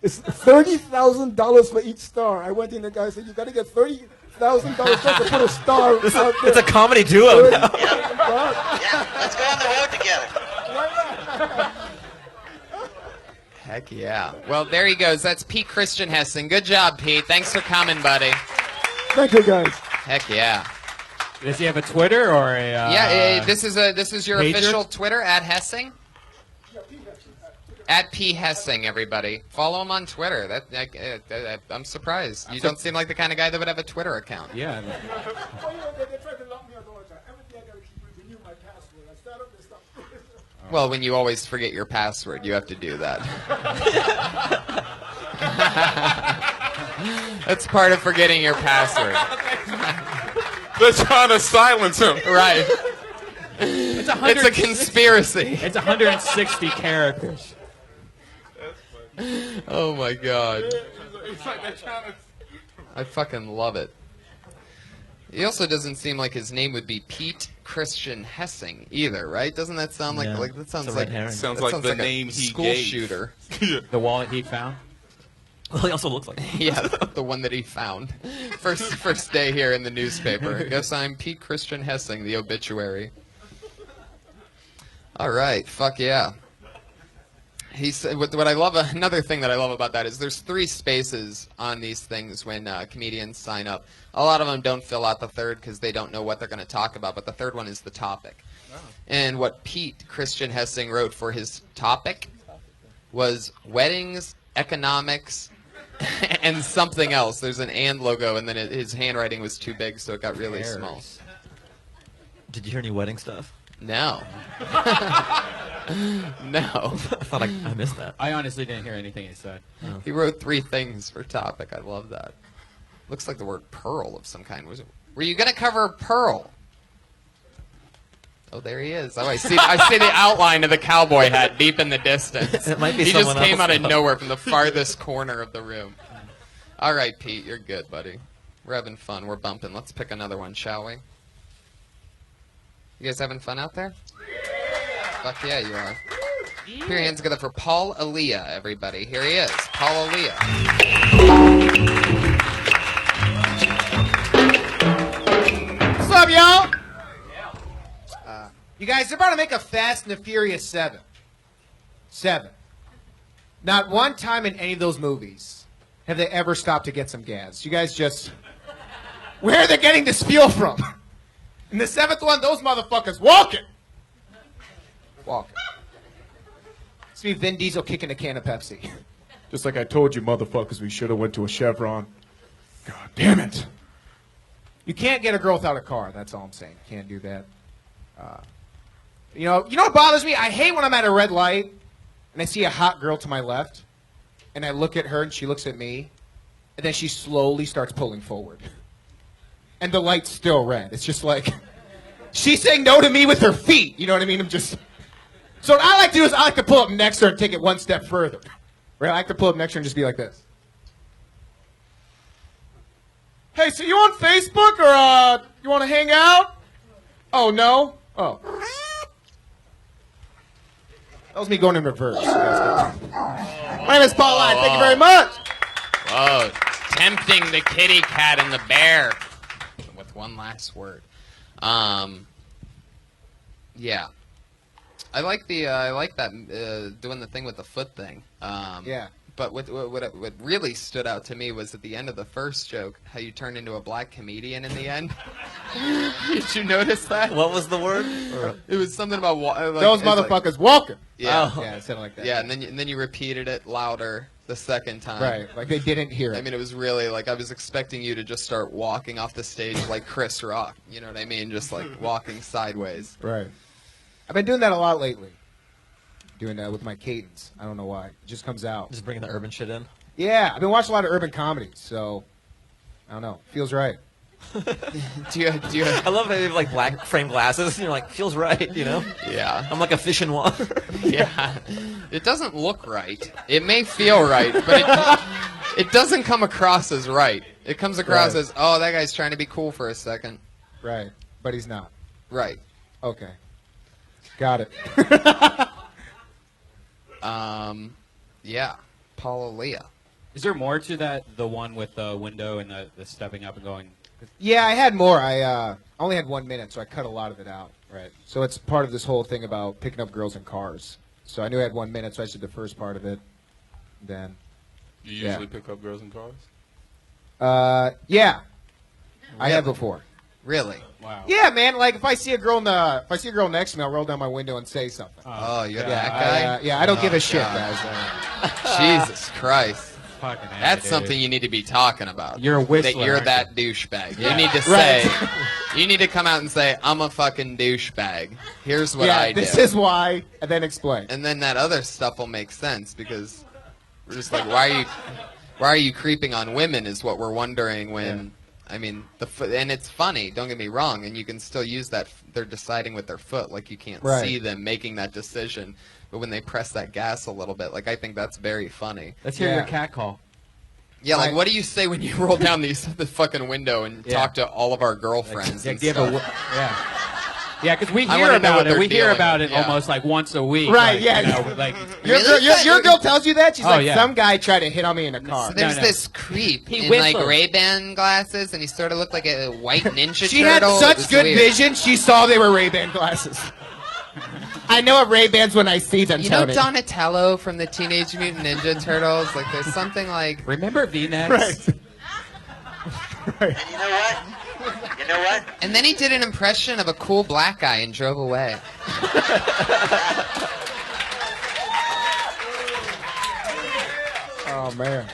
It's $30,000 for each star. I went in, the guy said, you got to get $30,000 just to put a star out there. It's a comedy duo now. Yeah, let's go on the road together. Heck yeah. Well, there he goes. That's Pete Christian Hessen. Good job, Pete. Thanks for coming, buddy. Thank you, guys. Heck yeah. Does he have a Twitter or a? This is your pager? official Twitter at Hessing. At P Hessing, everybody. Follow him on Twitter. I'm surprised. You don't seem like the kind of guy that would have a Twitter account. Yeah. Well, they try to lock me out all the time. Every day I got to renew my password. I start up and stop. Well, when you always forget your password, you have to do that. That's part of forgetting your password. They're trying to silence him. Right. It's It's a conspiracy. It's 160 characters. Oh my god. It's like they're trying to... I fucking love it. He also doesn't seem like his name would be Pete Christian Hessing either, right? Doesn't that sound like Yeah. that sounds It's a red like herring. Sounds that like sounds the like name a he school gave. shooter. The wallet he found. Well, he also looks like him. Yeah, the one that he found. First day here in the newspaper. Guess I'm Pete Christian Hessing, the obituary. All right, fuck yeah. He said, what I love, another thing that I love about that is there's 3 spaces on these things when comedians sign up. A lot of them don't fill out the third because they don't know what they're going to talk about, but the third one is the topic. Oh. And what Pete Christian Hessing wrote for his topic was weddings, economics, and something else. There's an "and" logo, and then his handwriting was too big, so it got really small. Did you hear any wedding stuff? No. No. I thought I missed that. I honestly didn't hear anything he said. He wrote 3 things for topic. I love that. Looks like the word pearl of some kind. Were you going to cover pearl? Oh, there he is. Oh, I see the outline of the cowboy hat deep in the distance. It might be he just someone came else, out of though. nowhere from the farthest corner of the room. All right, Pete, you're good, buddy. We're having fun. We're bumping. Let's pick another one, shall we? You guys having fun out there? Fuck yeah, you are. Put your hands together for Paul Aaliyah, everybody. Here he is, Paul Aaliyah. What's up, y'all? You guys, they're about to make a Fast and the Furious 7. 7. Not one time in any of those movies have they ever stopped to get some gas. You guys just... Where are they getting this fuel from? In the 7th one, those motherfuckers walking. Walking. It's me, Vin Diesel, kicking a can of Pepsi. Just like I told you, motherfuckers, we should have went to a Chevron. God damn it. You can't get a girl without a car. That's all I'm saying. Can't do that. You know what bothers me? I hate when I'm at a red light and I see a hot girl to my left, and I look at her and she looks at me, and then she slowly starts pulling forward. And the light's still red. It's just like, she's saying no to me with her feet. You know what I mean? So what I like to do is I like to pull up next to her and take it one step further. Right? I like to pull up next to her and just be like this. Hey, so you on Facebook or you want to hang out? Oh, no? Oh. That was me going in reverse. My name is Paulo. Thank you very much. Whoa. Tempting the kitty cat and the bear. With one last word. Yeah. I like that doing the thing with the foot thing. Yeah. But what really stood out to me was at the end of the first joke, how you turned into a black comedian in the end. Did you notice that? What was the word? It was something about those motherfuckers walking. Yeah. Oh. Yeah, it sounded like that. Yeah, and then you repeated it louder the second time. Right, like they didn't hear it. I mean, it was really like I was expecting you to just start walking off the stage like Chris Rock. You know what I mean? Just like walking sideways. Right. I've been doing that a lot lately. Doing that with my cadence. I don't know why. It just comes out. Just bringing the urban shit in? Yeah, I've been watching a lot of urban comedies, so I don't know. Feels right. do you I love that they have like black frame glasses. You're like, feels right, you know? Yeah. I'm like a fish in water. Yeah. It doesn't look right. It may feel right, but it doesn't come across as right. It comes across as, oh, that guy's trying to be cool for a second. Right. But he's not. Right. Okay. Got it. Yeah. Paulo Leah. Is there more to that? The one with the window and the stepping up and going. Yeah, I had more. I only had 1 minute, so I cut a lot of it out. Right. So it's part of this whole thing about picking up girls in cars. So I knew I had 1 minute, so I did the first part of it. Then. You usually pick up girls in cars? Yeah. I have before. Really? Wow. Yeah, man. Like if I see a girl next to me, I'll roll down my window and say something. Oh, you're that guy? Yeah, I don't give a shit, God. guys. Jesus Christ. Fucking That's dude. something you need to be talking about. You're a whistler. That you're that douchebag. You need to say, you need to come out and say, I'm a fucking douchebag. Here's what I do. This is why, and then explain. And then that other stuff will make sense because we're just like, why are you creeping on women is what we're wondering when, I mean, and it's funny, don't get me wrong, and you can still use that, they're deciding with their foot, like you can't see them making that decision. But when they press that gas a little bit, like I think that's very funny. Let's hear your cat call. Yeah, like what do you say when you roll down the fucking window and talk to all of our girlfriends and stuff? Yeah, because we hear about it. We hear about it almost like once a week. Right, like, yeah. You know, like, your girl tells you that? She's like, yeah. some guy tried to hit on me in a car. So there's this creep in whistled. like Ray-Ban glasses, and he sort of looked like a white ninja She had turtle. such good vision, she saw they were Ray-Ban glasses. I know what Ray-Bans when I see them, You know Tony. Donatello from the Teenage Mutant Ninja Turtles? Like there's something like... Remember V-necks? Right. And you know what? You know what? And then he did an impression of a cool black guy and drove away. Oh, man.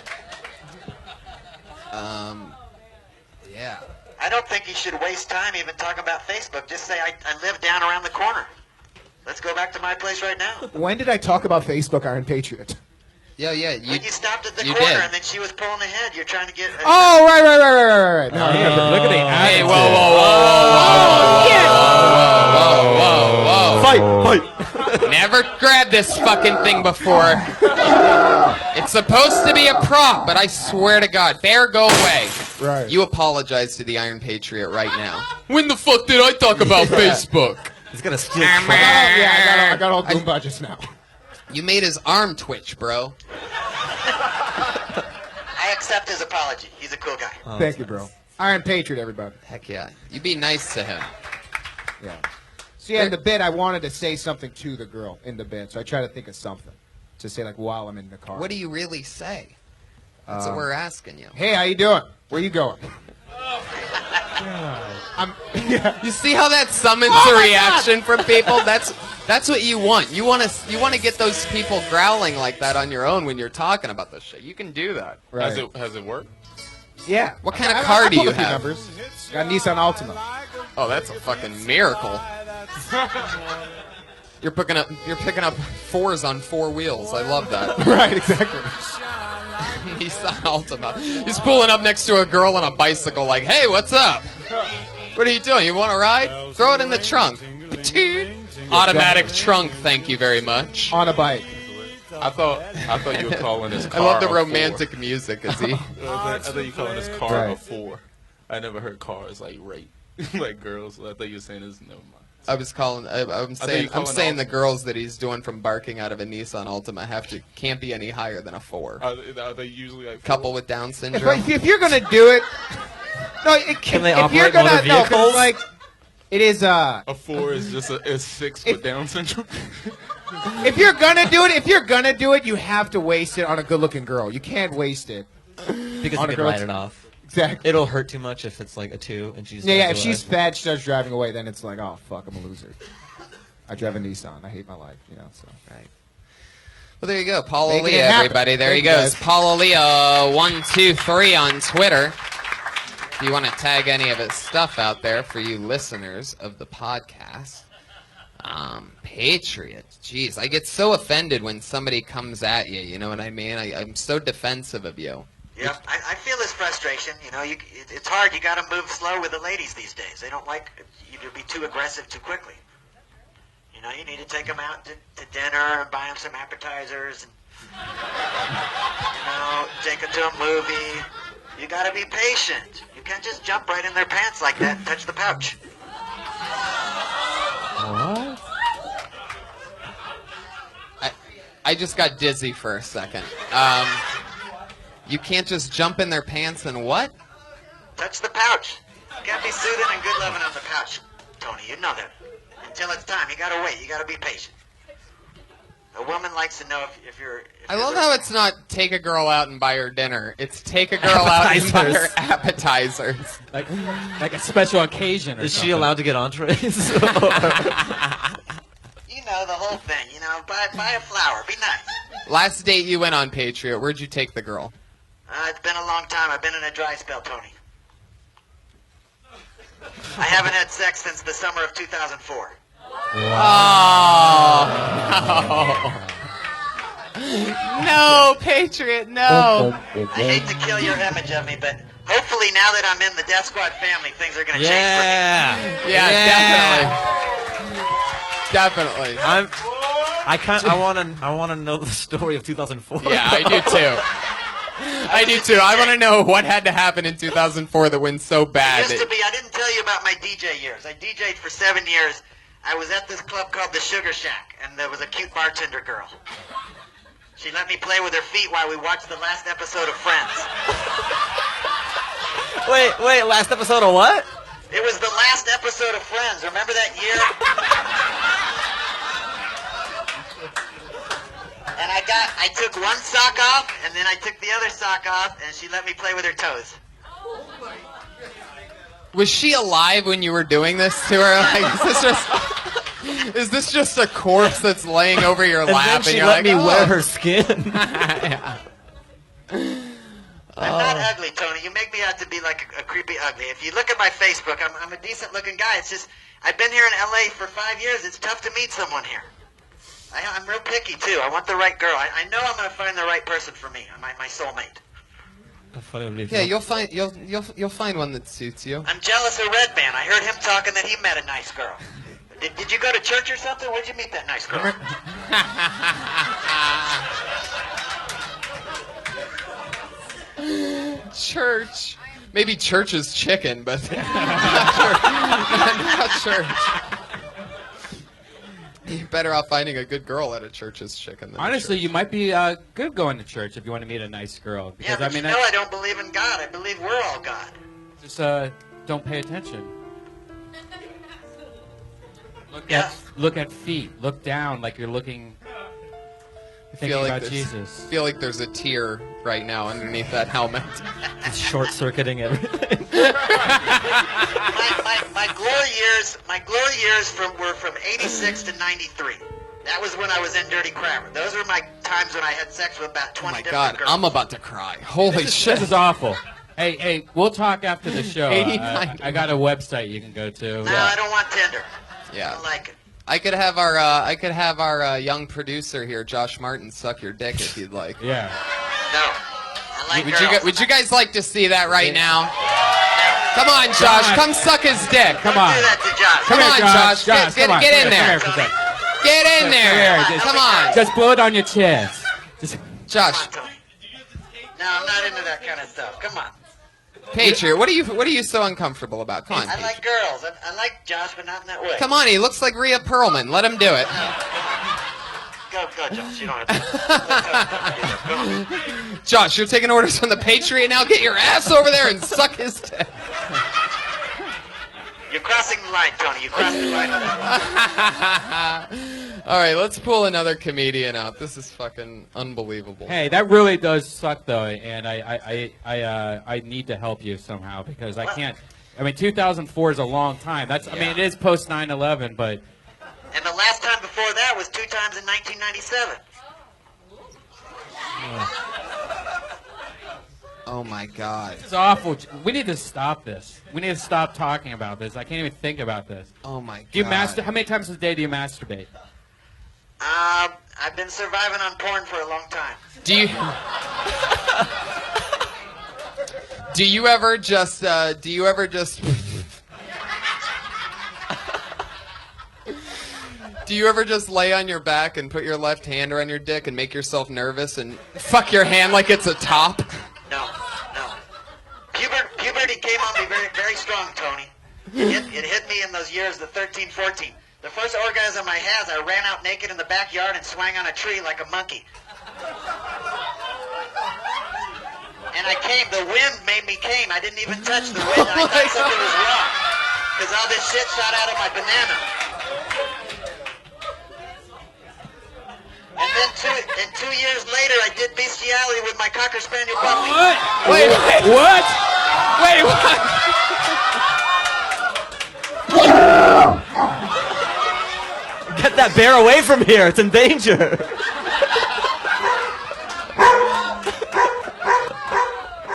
Yeah. I don't think you should waste time even talking about Facebook. Just say, I live down around the corner. Let's go back to my place right now. When did I talk about Facebook, Iron Patriot? Yeah. When you stopped at the you corner did. and then she was pulling ahead, you're trying to get... Oh, right. No, Look at the Hey, attitude. whoa. Never grabbed this fucking thing before. It's supposed to be a prop, but I swear to God, Bear, go away. Right. You apologize to the Iron Patriot right now. When the fuck did I talk about Facebook? He's gonna steal. I got all Goomba just now. You made his arm twitch, bro. I accept his apology. He's a cool guy. Thank you, bro. Iron Patriot, everybody. Heck yeah. You be nice to him. Yeah. So yeah, in the bit, I wanted to say something to the girl in the bit, so I try to think of something to say like while I'm in the car. What do you really say? That's what we're asking you. Hey, how you doing? Where you going? You see how that summons a reaction from people? That's what you want. You want to get those people growling like that on your own when you're talking about this shit. You can do that. Right. Has it worked? Yeah. What kind of car do you have? Numbers. Got a Nissan Altima. Oh, that's a fucking miracle. You're picking up fours on four wheels. I love that. Right, exactly. Nissan Altima. He's pulling up next to a girl on a bicycle like, hey, what's up? What are you doing? You want to ride? Throw it in the trunk. Automatic trunk, thank you very much. On a bike. I thought you were calling this I car love the a romantic music, is he? I thought you were calling this car a 4. I never heard cars like rape, like girls. I thought you were saying this. Never mind. I'm saying the girls that he's doing from barking out of a Nissan Altima can't be any higher than a 4. Are they usually like 4? Couple with Down syndrome. If you're gonna do it, no, Can they if operate you're gonna motor no, 'cause, vehicles? like it is A 4 is just is 6 with Down syndrome. If you're gonna do it, you have to waste it on a good-looking girl. You can't waste it Because on you a can girl. write it off. Exactly. It'll hurt too much if it's like a 2 and she's Yeah. If she's fat, she starts driving away. Then it's like, oh fuck, I'm a loser. I drive a Nissan. I hate my life. So. Right. Well, there you go. Paulo Making Leah, it happen. everybody. There he Thank you, goes. guys. Paulo Leah 123 on Twitter. If you want to tag any of his stuff out there for you listeners of the podcast. Patriot. Jeez, I get so offended when somebody comes at you. You know what I mean? I'm so defensive of you. Yeah, I feel his frustration. It's hard. You got to move slow with the ladies these days. They don't like you to be too aggressive too quickly. You need to take them out to dinner and buy them some appetizers and, take them to a movie. You got to be patient. You can't just jump right in their pants like that and touch the pouch. What? I just got dizzy for a second. You can't just jump in their pants and what? Touch the pouch. You got to be soothing and good loving on the pouch, Tony. You know that. Until it's time, you got to wait. You got to be patient. A woman likes to know if you're... I love how it's not take a girl out and buy her dinner. It's take a girl out and buy her appetizers. Like a special occasion or Is something. she allowed to get entrees? You know, the whole thing. Buy a flower. Be nice. Last date you went on, Patriot, where'd you take the girl? It's been a long time. I've been in a dry spell, Tony. I haven't had sex since the summer of 2004. Oh, no, Patriot, no. I hate to kill your image of me, but hopefully now that I'm in the Death Squad family, things are going to change for me. Yeah, definitely. I want to know the story of 2004. Yeah, I do too. I want to know what had to happen in 2004 that went so bad. It used to be, I didn't tell you about my DJ years. I DJ'd for 7 years. I was at this club called the Sugar Shack, and there was a cute bartender girl. She let me play with her feet while we watched the last episode of Friends. Wait, last episode of what? It was the last episode of Friends. Remember that year? And I took one sock off, and then I took the other sock off, and she let me play with her toes. Was she alive when you were doing this to her? Like, is this just a corpse that's laying over your And lap? then And she you're let like, me oh. wear her skin. Yeah. I'm not ugly, Tony. You make me out to be like a creepy ugly. If you look at my Facebook, I'm a decent-looking guy. It's just, I've been here in L.A. for 5 years. It's tough to meet someone here. I'm real picky, too. I want the right girl. I know I'm going to find the right person for me, my soulmate. Yeah, you'll find one that suits you. I'm jealous of Red Band. I heard him talking that he met a nice girl. Did you go to church or something? Where'd you meet that nice girl? Church. Maybe church is chicken, but not church. You're better off finding a good girl at a church's chicken than Honestly, a church. you might be good going to church if you want to meet a nice girl. Yeah, Because but I don't believe in God. I believe we're all God. just don't pay attention. Look at feet. Look down like you're looking. Thinking about Jesus. I feel like there's a tear right now underneath that helmet. It's short-circuiting everything. my glory years were from 86 to 93. That was when I was in Dirty Crabber. Those were my times when I had sex with about 20 different God, girls. I'm about to cry. Holy shit. This is awful. Hey, we'll talk after the show. 89. I got a website you can go to. No, I don't want Tinder. Yeah. I don't like it. I could have our young producer here, Josh Martin, suck your dick if you'd like. Yeah. No. I like girls. Would you guys like to see that right now? Come on, Josh. Come suck his dick. Come on. Do that to Josh. Come on, Josh. Come on. Get in there. Come here for a second. Get in there. Come Come on. Just blow it on your chest. Josh. Come on, Tony. No, I'm not into that kind of stuff. Come on. Patriot, what are you so uncomfortable about? Come on. I like girls. I like Josh, but not in that way. Come on, he looks like Rhea Perlman. Let him do it. Go, Josh. You don't have to. Go. Josh, you're taking orders from the Patriot now? Get your ass over there and suck his dick. You're crossing the line, Tony. You're crossing the line. All right, let's pull another comedian out. This is fucking unbelievable. Hey, that really does suck though, and I need to help you somehow because I can't. I mean, 2004 is a long time. I mean, it is post 9/11, but. And the last time before that was 2 times in 1997. Oh my God. It's awful. We need to stop this. We need to stop talking about this. I can't even think about this. Oh my God. Do you master? How many times a day do you masturbate? I've been surviving on porn for a long time. Do you? Do you ever just? Do you ever just lay on your back and put your left hand around your dick and make yourself nervous and fuck your hand like it's a top? No. Puberty came on me very, very strong, Tony. It hit me in those years, the 13, 14. The first orgasm I had, I ran out naked in the backyard and swung on a tree like a monkey. And I came. The wind made me came. I didn't even touch the wind. I thought something was wrong because all this shit shot out of my banana. And then 2 years later, I did bestiality with my Cocker Spaniel puppy. Wait, what? Wait, what? Get that bear away from here. It's in danger.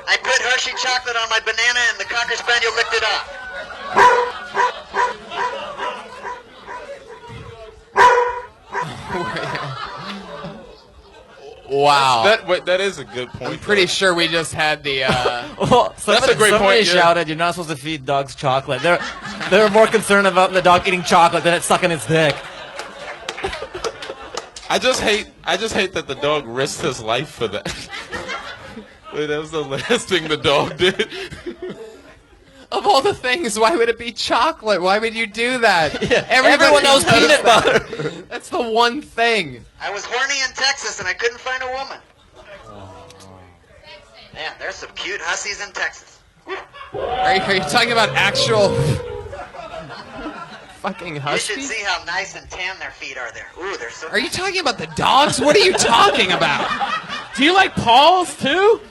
I put Hershey chocolate on my banana and the Cocker Spaniel licked it off. Wow. That is a good point. I'm pretty sure we just had the. Well, That's a great somebody point, yeah. shouted, "You're not supposed to feed dogs chocolate." They're more concerned about the dog eating chocolate than it sucking its dick. I just hate that the dog risked his life for that. Wait, that was the last thing the dog did. Of all the things, why would it be chocolate? Why would you do that? Yeah, Everybody everyone knows knows peanut that. butter. That's the one thing. I was horny in Texas and I couldn't find a woman. Man, there's some cute hussies in Texas. Are you talking about actual fucking You huskies? should see how nice and tan their feet are there. Ooh, they're so. Are you talking about the dogs? What are you talking about? Do you like Paul's too?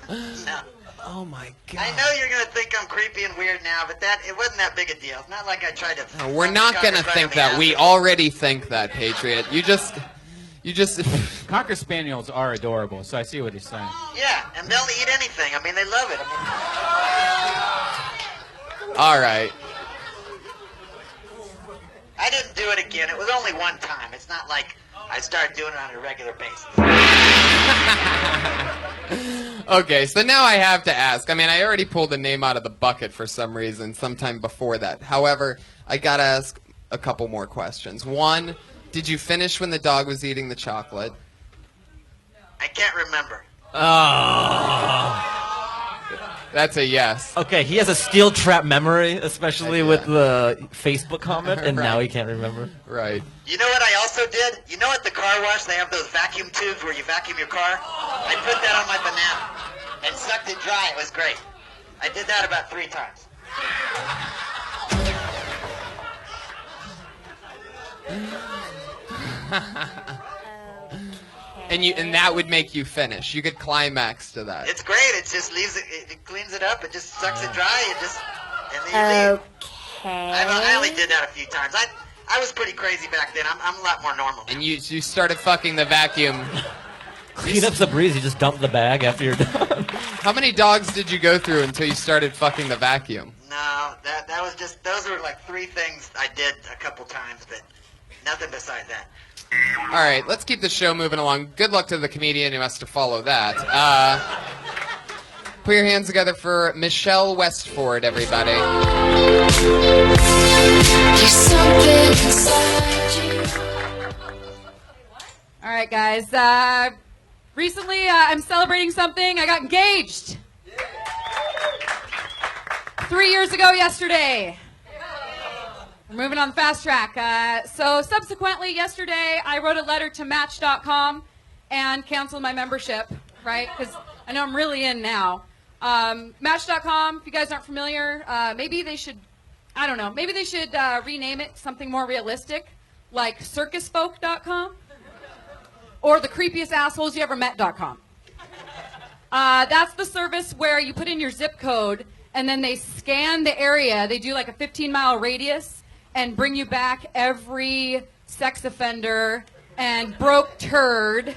No. Oh my God. I know you're gonna think I'm creepy and weird now, but it wasn't that big a deal. It's not like I tried to. No, we're not gonna think that. We already think that, Patriot. You just. Cocker Spaniels are adorable, so I see what he's saying. Yeah, and they'll eat anything. I mean, they love it. All right. I didn't do it again. It was only one time. It's not like I started doing it on a regular basis. Okay, so now I have to ask. I mean, I already pulled the name out of the bucket for some reason sometime before that. However, I gotta ask a couple more questions. One, did you finish when the dog was eating the chocolate? I can't remember. Oh. That's a yes. Okay, he has a steel trap memory, especially with the Facebook comment, and Right. now he can't remember. Right. You know what I also did? You know at the car wash they have those vacuum tubes where you vacuum your car? I put that on my banana and sucked it dry. It was great. I did that about 3 times. And that would make you finish. You could climax to that. It's great. It just leaves it cleans it up. It just sucks it dry. And then you leave. I only did that a few times. I was pretty crazy back then. I'm a lot more normal now. And you started fucking the vacuum. Cleanup's a breeze. You just dump the bag after you're done. How many dogs did you go through until you started fucking the vacuum? No, that was just, those were like 3 things I did a couple times, but nothing beside that. All right, let's keep the show moving along. Good luck to the comedian who has to follow that. Put your hands together for Michelle Westford, everybody. All right, guys. Recently, I'm celebrating something. I got engaged. 3 years ago yesterday. We're moving on the fast track. So subsequently yesterday, I wrote a letter to Match.com and canceled my membership, right? Because I know I'm really in now. Match.com, if you guys aren't familiar, maybe they should, I don't know, maybe they should rename it something more realistic, like circusfolk.com or the creepiest assholes you ever met.com. That's the service where you put in your zip code and then they scan the area. They do like a 15-mile radius and bring you back every sex offender and broke turd.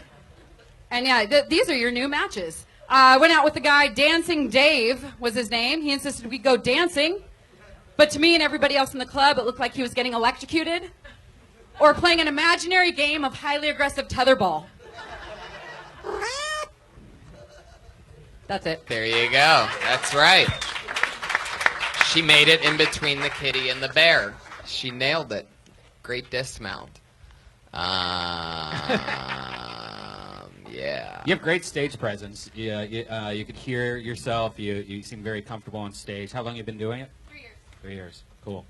And yeah, these are your new matches. I went out with the guy, Dancing Dave was his name. He insisted we go dancing. But to me and everybody else in the club, it looked like he was getting electrocuted or playing an imaginary game of highly aggressive tetherball. That's it. There you go. That's right. She made it in between the kitty and the bear. She nailed it. Great dismount. Yeah. You have great stage presence. You could hear yourself. You seem very comfortable on stage. How long have you been doing it? 3 years. 3 years. Cool.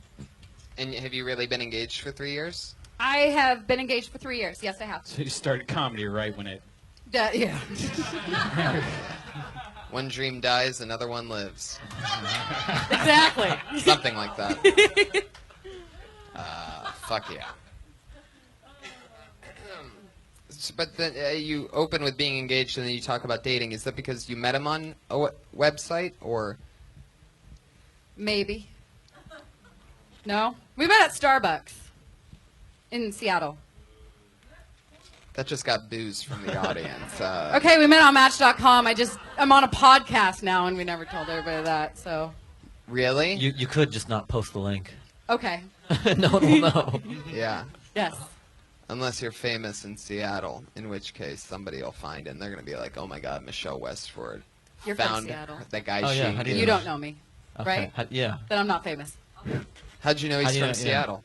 And have you really been engaged for 3 years? I have been engaged for 3 years. Yes, I have. So you started comedy right when it... Yeah. One dream dies, another one lives. Exactly. Something like that. Fuck yeah. But then you open with being engaged and then you talk about dating. Is that because you met him on a website or? Maybe. No? We met at Starbucks in Seattle. That just got booze from the audience. Okay, we met on Match.com. I'm on a podcast now, and we never told everybody that, so. Really? You could just not post the link. Okay. No one will know. Yeah. Yes. Unless you're famous in Seattle, in which case somebody will find it, and they're going to be like, oh my god, Michelle Westford You're from found Seattle. the guy Oh, she yeah, how do You don't know me, Okay. right? Yeah. Then I'm not famous. How'd you know he's How do you from know- yeah. Seattle?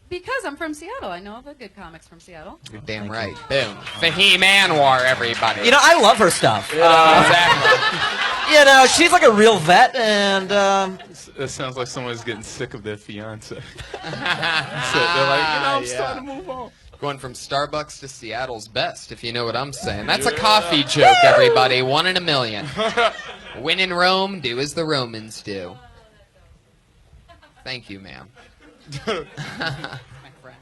Because I'm from Seattle. I know of a good comics from Seattle. You're damn Thank right. Boom. Fahim Anwar, everybody. You know, I love her stuff. Exactly. You know, she's like a real vet, and It sounds like someone's getting sick of their fiance. So they're like, I'm starting to move on. Going from Starbucks to Seattle's best, if you know what I'm saying. That's a coffee joke, everybody. 1 in a million. When in Rome, do as the Romans do. Thank you, ma'am. My friend.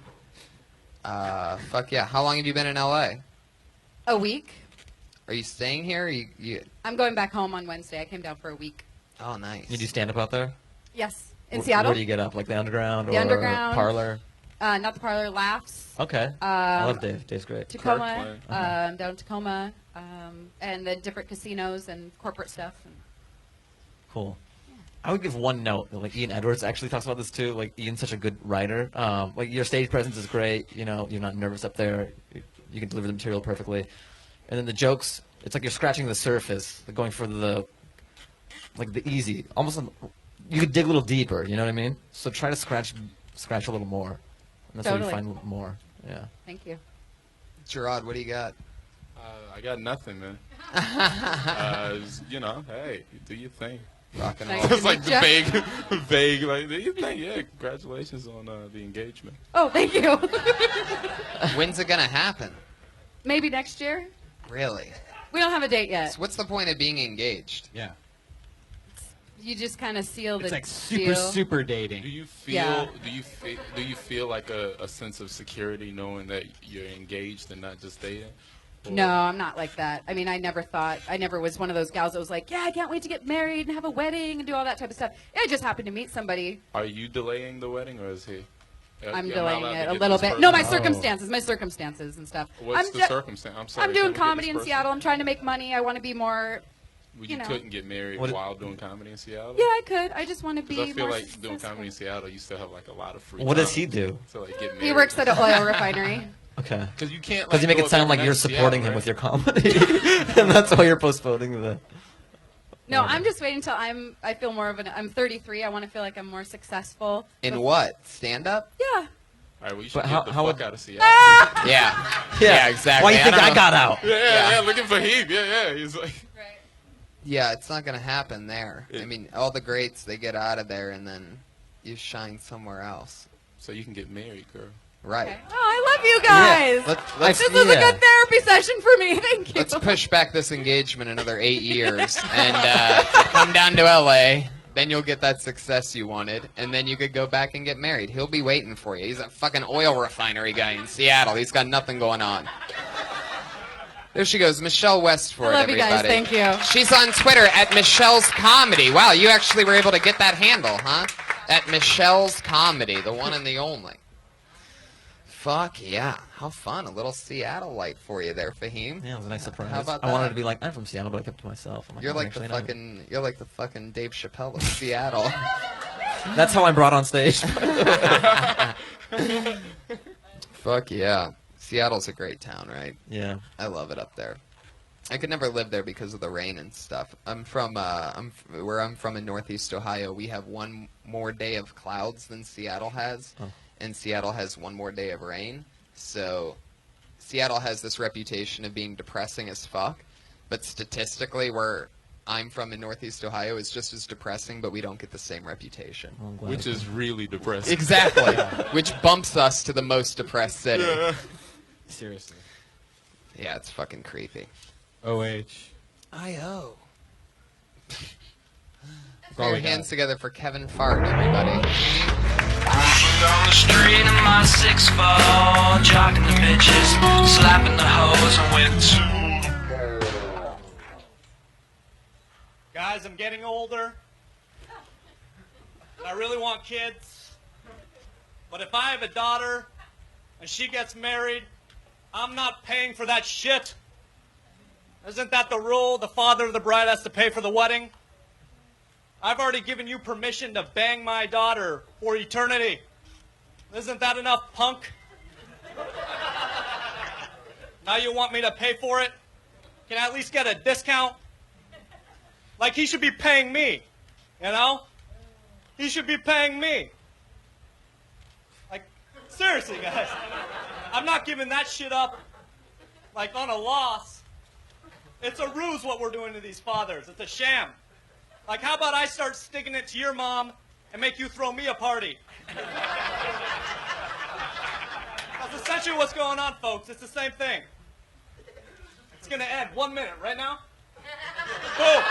Fuck yeah. How long have you been in LA? A week. Are you staying here? You... I'm going back home on Wednesday. I came down for a week. Oh, nice. you do stand up out there? Yes. In Seattle. Where do you get up? Like the underground The or underground. parlor? Not the parlor, Laughs. Okay. I love Dave. Dave's great. Tacoma, down in Tacoma, and then different casinos and corporate stuff. And Cool. I would give one note. Like Ian Edwards actually talks about this too. Like Ian's such a good writer. Like your stage presence is great. You know, you're not nervous up there. You can deliver the material perfectly. And then the jokes, it's like you're scratching the surface, like going for the easy, almost. You could dig a little deeper. You know what I mean? So try to scratch a little more. And that's Totally. how you find more. Yeah. Thank you. Gerard, what do you got? I got nothing, man. You know, hey, you do your thing. Rock and Nice roll. to It's like meet the ya. vague, like, do your thing. Yeah, congratulations on the engagement. Oh, thank you. When's it going to happen? Maybe next year. Really? We don't have a date yet. So what's the point of being engaged? Yeah. You just kind of seal the It's like super, deal. super dating. Do you feel? Yeah. Do you feel like a sense of security knowing that you're engaged and not just dating? Or- No, I'm not like that. I mean, I never was one of those gals that was like, yeah, I can't wait to get married and have a wedding and do all that type of stuff. I just happened to meet somebody. Are you delaying the wedding, or is he? I'm Am I delaying allowed to it a get little this bit. No, my personal? circumstances and stuff. What's I'm the ju- circumstance? I'm sorry. I'm doing can I get comedy this in personal? Seattle. I'm trying to make money. I want to be more. Well, you know. couldn't get married What- while doing comedy in Seattle. Yeah, I could. I just want to be Because I feel more like doing successful. comedy in Seattle, you still have like a lot of free. What time does he do? To like get married. He works at an oil refinery. Okay. Because you can't. Because you make go it up sound like every you're night in supporting Seattle, him with your right? comedy, and that's why you're postponing the. No, I'm just waiting until I feel more of I'm 33. I want to feel like I'm more successful. In what? Stand up? Yeah. All right, well, you should But get how- the how fuck would- out of Seattle. Yeah. Yeah, exactly. Why do you think don't I know. got out? Yeah, looking for Heath. Yeah. He's like. Yeah, it's not gonna happen there. Yeah. I mean, all the greats, they get out of there and then you shine somewhere else. So you can get married, girl. Right. Okay. Oh, I love you guys. Let's This was a good therapy session for me. Thank you. let's push back this engagement another 8 years and come down to LA. Then you'll get that success you wanted, and then you could go back and get married. He'll be waiting for you. He's a fucking oil refinery guy in Seattle. He's got nothing going on. There she goes, Michelle Westford, I love you everybody. guys. Thank you. She's on Twitter at Michelle's Comedy. Wow, you actually were able to get that handle, huh? At Michelle's Comedy, the one and the only. Fuck yeah. How fun. A little Seattle light for you there, Fahim. Yeah, it was a nice surprise. How about I wanted that? to be like, I'm from Seattle, but I kept it to myself. I'm You're I'm like the actually not. fucking Dave Chappelle of Seattle. That's how I'm brought on stage. Fuck yeah. Seattle's a great town, right? Yeah. I love it up there. I could never live there because of the rain and stuff. Where I'm from in Northeast Ohio, we have one more day of clouds than Seattle has, and Seattle has one more day of rain. So Seattle has this reputation of being depressing as fuck, but statistically where I'm from in Northeast Ohio is just as depressing, but we don't get the same reputation. Which is really depressing. Exactly. Which bumps us to the most depressed city. Yeah. Seriously. Yeah, it's fucking creepy. OH. I.O. That's Put all your we got. hands together for Kevin Fart, everybody. Down the street in my 6'4", jocking the bitches, slapping the hoes, and with two. Guys, I'm getting older, and I really want kids. But if I have a daughter and she gets married, I'm not paying for that shit. Isn't that the rule? The father of the bride has to pay for the wedding? I've already given you permission to bang my daughter for eternity. Isn't that enough, punk? Now you want me to pay for it? Can I at least get a discount? Like he should be paying me, you know? He should be paying me. Like, seriously, guys. I'm not giving that shit up, like, on a loss. It's a ruse what we're doing to these fathers. It's a sham. Like, how about I start sticking it to your mom and make you throw me a party? That's essentially what's going on, folks. It's the same thing. It's going to end 1 minute, right now? Boom.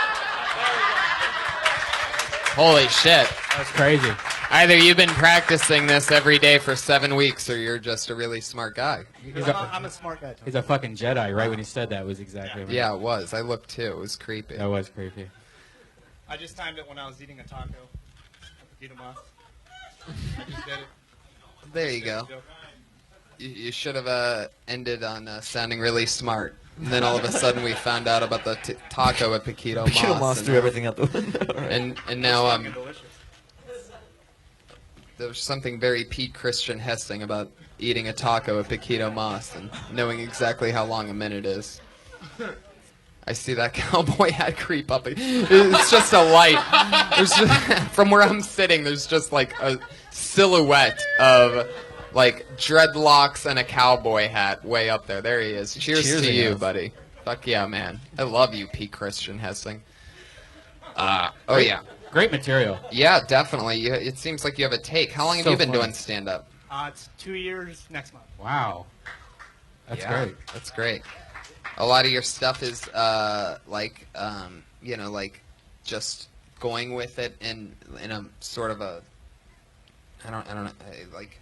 Holy shit. That's crazy. Either you've been practicing this every day for 7 weeks, or you're just a really smart guy. I'm a smart guy, Tony. He's a fucking Jedi. Right when he said that was exactly right. Yeah, it was. I looked too. It was creepy. That was creepy. I just timed it when I was eating a taco. Eat 'em off. I just did it. There you go. You should have ended on sounding really smart. And then all of a sudden we found out about the taco at Paquito Moss. Paquito Moss and threw everything out the window. Right? And now there's something very Pete Christian Hessing about eating a taco at Paquito Moss and knowing exactly how long a minute is. I see that cowboy hat creep up. It's just a light. There's just, from where I'm sitting, there's just like a silhouette of like dreadlocks and a cowboy hat way up there. There he is. Cheers to you, buddy. Fuck yeah, man. I love you, Pete Christian Hessing. Oh yeah. Great material. Yeah, definitely. It seems like you have a take. How long have So you been funny. doing stand-up? It's 2 years next month. Wow. That's Yeah, great. That's great. A lot of your stuff is like just going with it in a sort of a I don't know like,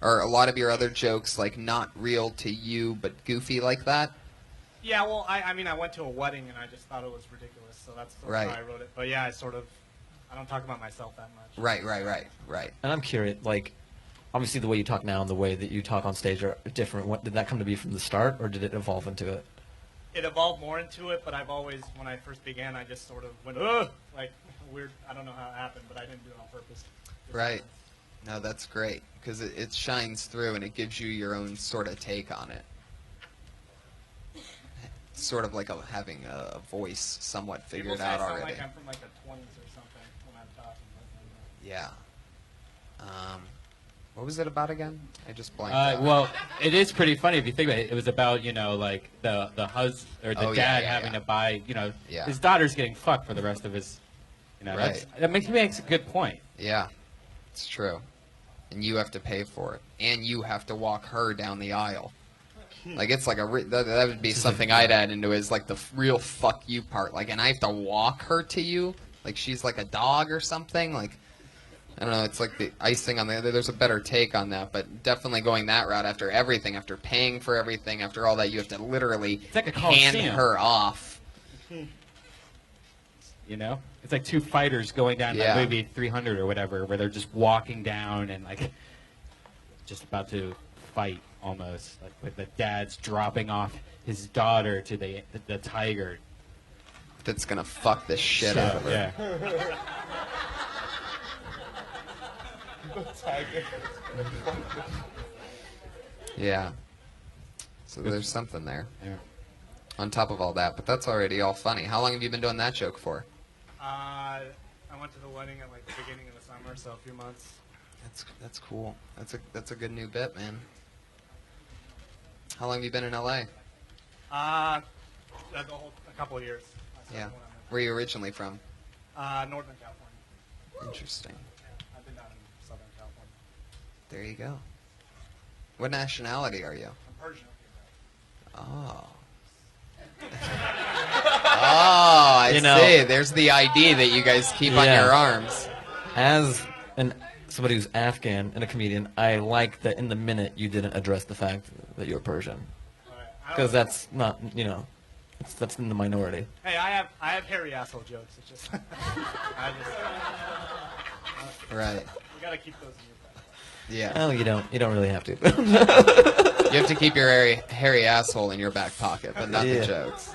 are a lot of your other jokes like not real to you but goofy like that? Yeah, well, I mean, I went to a wedding and I just thought it was ridiculous, so that's Right. why I wrote it. But yeah, I don't talk about myself that much. Right. And I'm curious, like, obviously the way you talk now and the way that you talk on stage are different. What, did that come to be from the start, or did it evolve into it? It evolved more into it, but I've always, when I first began, I just sort of went, ugh, like weird. I don't know how it happened, but I didn't do it on purpose. Right. No, that's great because it shines through and it gives you your own sort of take on it. Sort of like having a voice somewhat figured out already. Like I'm from like the 20s or something when I'm talking. Yeah. What was it about again? I just blanked. Well, it is pretty funny if you think about it. It was about, like the husband or the dad having to buy, his daughter's getting fucked for the rest of his, Right. That makes a good point. Yeah, it's true. And you have to pay for it, and you have to walk her down the aisle. Like it's like that would be something I'd add into is like the real fuck you part. Like, and I have to walk her to you, like she's like a dog or something. Like, I don't know. It's like the icing on the other. There's a better take on that, but definitely going that route after everything, after paying for everything, after all that, you have to literally like a hand Coliseum. her off. It's like two fighters going down that movie 300 or whatever, where they're just walking down and like just about to fight almost, like with the dad's dropping off his daughter to the tiger. That's gonna fuck the shit out of her. Yeah. Yeah. So there's something there. Yeah. On top of all that, but that's already all funny. How long have you been doing that joke for? I went to the wedding at like the beginning of the summer, so a few months. That's cool. That's a good new bit, man. How long have you been in LA? A couple of years. Yeah. Where are you originally from? Northern California. Interesting. I've been down in Southern California. There you go. What nationality are you? I'm Persian. Oh. Oh, I see. There's the ID that you guys keep on your arms. As somebody who's Afghan and a comedian, I like that in the minute you didn't address the fact that you're Persian, because that's not, that's in the minority. Hey, I have hairy asshole jokes. It's just, Right. You gotta keep those in your back. Yeah. Oh, you don't really have to. You have to keep your hairy asshole in your back pocket, but not the jokes.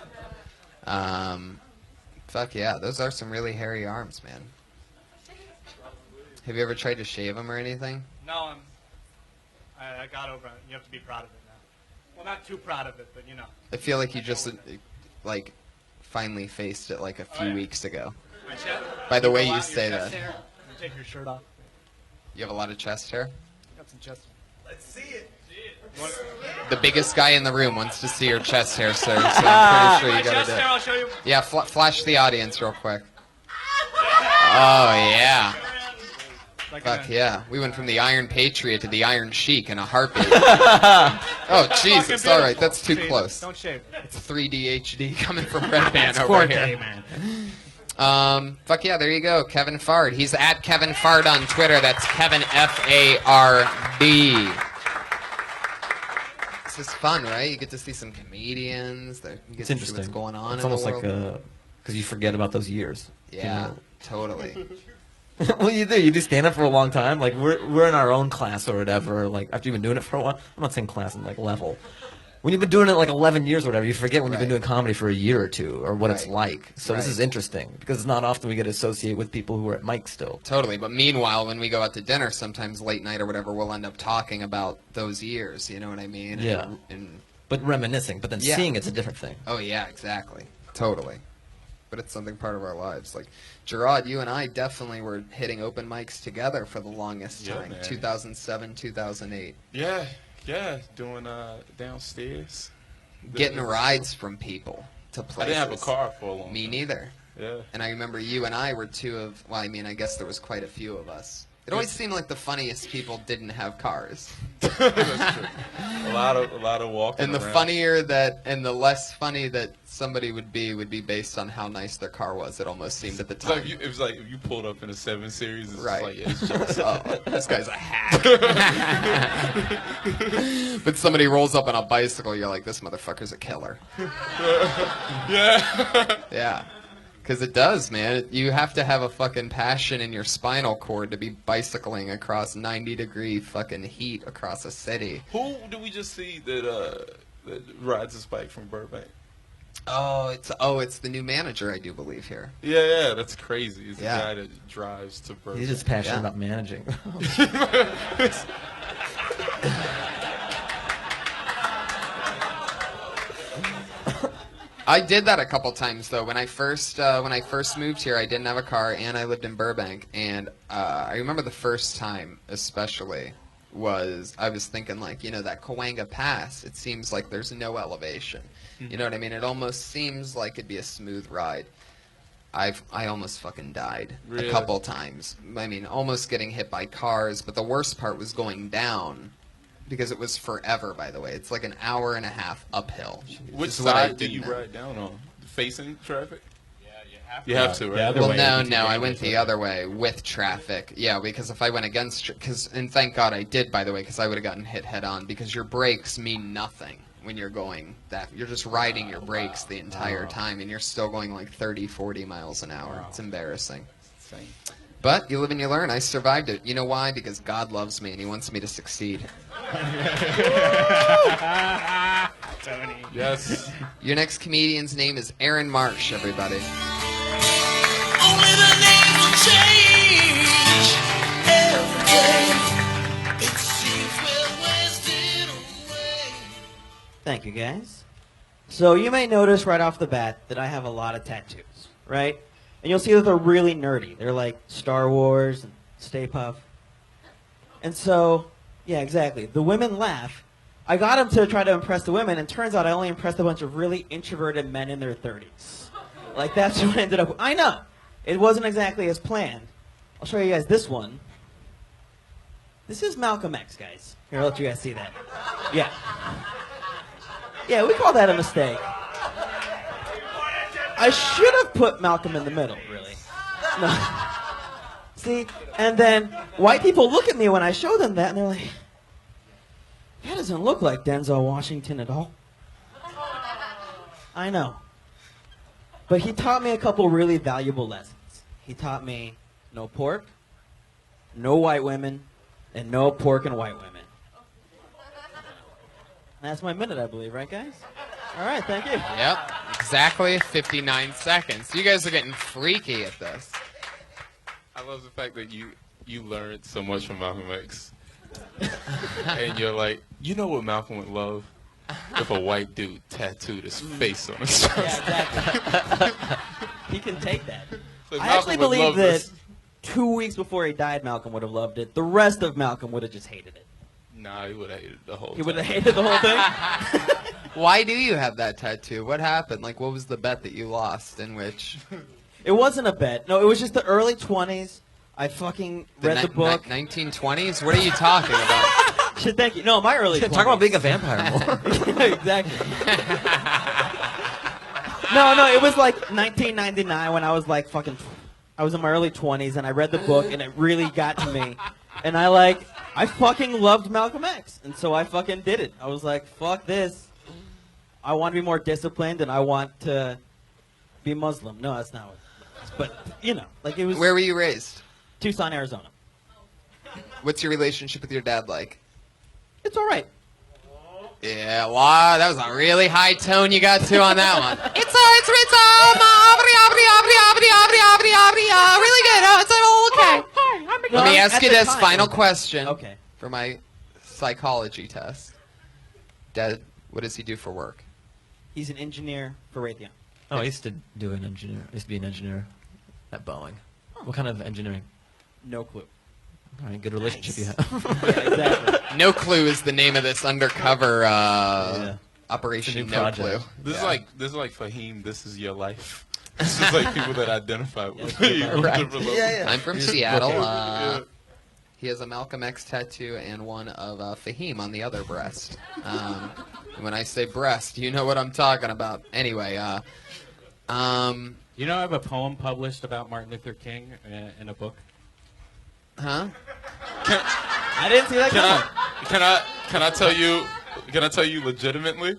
Fuck yeah, those are some really hairy arms, man. Have you ever tried to shave them or anything? No, I got over it. You have to be proud of it now. Well, not too proud of it, but I feel like you just like finally faced it like a few weeks ago. My chest, By the way you your say chest that. hair. You take your shirt off. You have a lot of chest hair? Got some chest. Let's see it. The biggest guy in the room wants to see your chest hair, sir. So I'm pretty sure you got chest to do hair, it. I'll show you. Yeah, flash the audience real quick. Oh yeah. Fuck yeah. We went from the Iron Patriot to the Iron Sheik in a heartbeat. Oh Jesus! All right, that's too close. Don't shave. It's 3D HD coming from Red Band It's over 4K, here. man. Fuck yeah, there you go, Kevin Fard. He's at Kevin Fard on Twitter. That's Kevin F-A-R-D. This is fun, right? You get to see some comedians. You get It's to see interesting. what's going on It's in the almost world. like because you forget about those years. Yeah, totally. Well, you do. You do stand up for a long time. Like we're in our own class or whatever. Like after you've been doing it for a while. I'm not saying class in like level. When you've been doing it like 11 years or whatever, you forget when you've been doing comedy for a year or two or what it's like. So this is interesting because it's not often we get associated with people who are at mic still. Totally. But meanwhile, when we go out to dinner, sometimes late night or whatever, we'll end up talking about those years. You know what I mean? Yeah. But reminiscing. But then seeing it's a different thing. Oh yeah, exactly. Totally. But it's something part of our lives. Like Jerrod, you and I definitely were hitting open mics together for the longest time. Man. 2007, 2008. Yeah, doing downstairs. Getting rides from people to I places. didn't have a car for a long time. Me neither. Yeah. And I remember you and I were two of, well, I mean, I guess there was quite a few of us. It always seemed like the funniest people didn't have cars. That's true. A lot of walking. And the around. funnier that, and the less funny that somebody would be based on how nice their car was. It almost seemed at the time. It was like if you pulled up in a 7 Series, it's Right. like, yeah, it's just, Oh, this guy's a hack. But somebody rolls up on a bicycle, you're like, this motherfucker's a killer. yeah. Yeah. Because it does, man. You have to have a fucking passion in your spinal cord to be bicycling across 90-degree fucking heat across a city. Who did we just see that rides a bike from Burbank? It's the new manager, I do believe, here. Yeah, that's crazy. It's Yeah. the guy that drives to Burbank. He's just passionate Yeah. about managing. I did that a couple times though. When I first moved here, I didn't have a car and I lived in Burbank. And I remember the first time, especially, I was thinking like, that Cahuenga Pass. It seems like there's no elevation. You know what I mean? It almost seems like it'd be a smooth ride. I almost fucking died Really? a couple times. I mean, almost getting hit by cars. But the worst part was going down. Because it was forever, by the way. It's like an hour and a half uphill. Which This is what I side do you didn't- ride down on? Facing traffic? Yeah, you have You have to, right? The other Well, way, no, you can no, I get went into the it. other way with traffic. Yeah, because if I went against, and thank God I did, by the way, because I would have gotten hit head on. Because your brakes mean nothing when you're going that. You're just riding your brakes the entire time, and you're still going like 30, 40 miles an hour. It's embarrassing. Same. But you live and you learn. I survived it. You know why? Because God loves me and He wants me to succeed. Tony. Yes. Your next comedian's name is Aaron Marsh, everybody. Only the name will change every day. It seems we're wasted away. Thank you, guys. So you may notice right off the bat that I have a lot of tattoos, right? And you'll see that they're really nerdy. They're like Star Wars and Stay Puft. And so, yeah, exactly. The women laugh. I got them to try to impress the women, and turns out I only impressed a bunch of really introverted men in their 30s. Like, that's what I ended up with. I know. It wasn't exactly as planned. I'll show you guys this one. This is Malcolm X, guys. Here, I'll let you guys see that. Yeah. Yeah, we call that a mistake. I should have put Malcolm in the middle, really. No. See? And then white people look at me when I show them that, and they're like, that doesn't look like Denzel Washington at all. I know. But he taught me a couple really valuable lessons. He taught me no pork, no white women, and no pork and white women. That's my minute, I believe, right, guys? All right, thank you. Yep, exactly 59 seconds. You guys are getting freaky at this. I love the fact that you learned so much from Malcolm X. And you're like, you know what Malcolm would love? If a white dude tattooed his face on his chest. Yeah, exactly. He can take that. So I Malcolm actually would believe love that this. 2 weeks before he died, Malcolm would have loved it. The rest of Malcolm would have just hated it. Nah, he would have hated the whole He would have time. hated the whole thing? Why do you have that tattoo? What happened? Like, what was the bet that you lost in which? It wasn't a bet. No, it was just the early 20s. I fucking read the book. 1920s? What are you talking about? Shit, thank you. No, my early 20s. Talk about being a vampire more. Exactly. No, it was like 1999 when I was like fucking, I was in my early 20s and I read the book and it really got to me. And I fucking loved Malcolm X. And so I fucking did it. I was like, fuck this. I want to be more disciplined and I want to be Muslim. No, that's not what it was. But, you know, like it was. Where were you raised? Tucson, Arizona. What's your relationship with your dad like? It's all right. Yeah, wow, that was a really high tone you got to on that one. It's really good. Oh, it's all okay. Let me ask you this final question. Okay. For my psychology test. Dad, what does he do for work? He's an engineer for Raytheon. Oh, I used to be an engineer at Boeing. What kind of engineering? No clue. All right, good relationship you have. Yeah, exactly. No Clue is the name of this undercover Operation new No project. Clue. This is like Fahim, This Is Your Life. This is like people that identify with Right. different levels. Yeah. I'm from Seattle. He has a Malcolm X tattoo and one of Fahim on the other breast. And when I say breast, you know what I'm talking about. Anyway, You know, I have a poem published about Martin Luther King in a book. Huh? I didn't see that coming. Can I tell you? Can I tell you legitimately?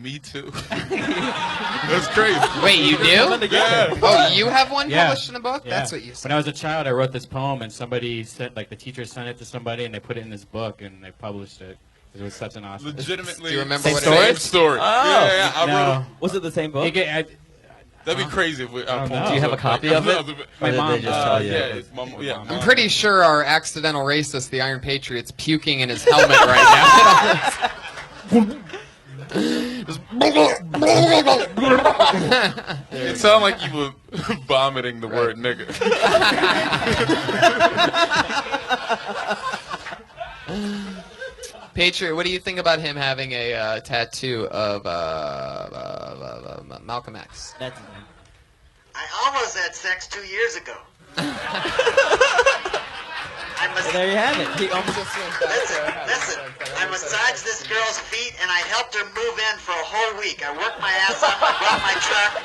Me too. That's crazy. Wait, you do? Yeah. Oh, you have one Yeah. published in a book? Yeah. That's what you said. When I was a child, I wrote this poem, and somebody sent, like, the teacher sent it to somebody, and they put it in this book, and they published it. It was such an awesome. Legitimately. Do you remember Same what story? it is? Story. Oh. Yeah. I wrote No. Was it the same book? That'd be crazy if we. don't know. Do you have a copy of it? My Or did mom they just tell you? Yeah, it's yeah. I'm pretty sure our accidental racist, the Iron Patriot's puking in his helmet right now. It sounded like you were vomiting the word nigga. Patriot, what do you think about him having a tattoo of Malcolm X? That's I almost had sex 2 years ago. there you have it. He almost Listen, I massaged this girl's feet and I helped her move in for a whole week. I worked my ass off, I brought my truck.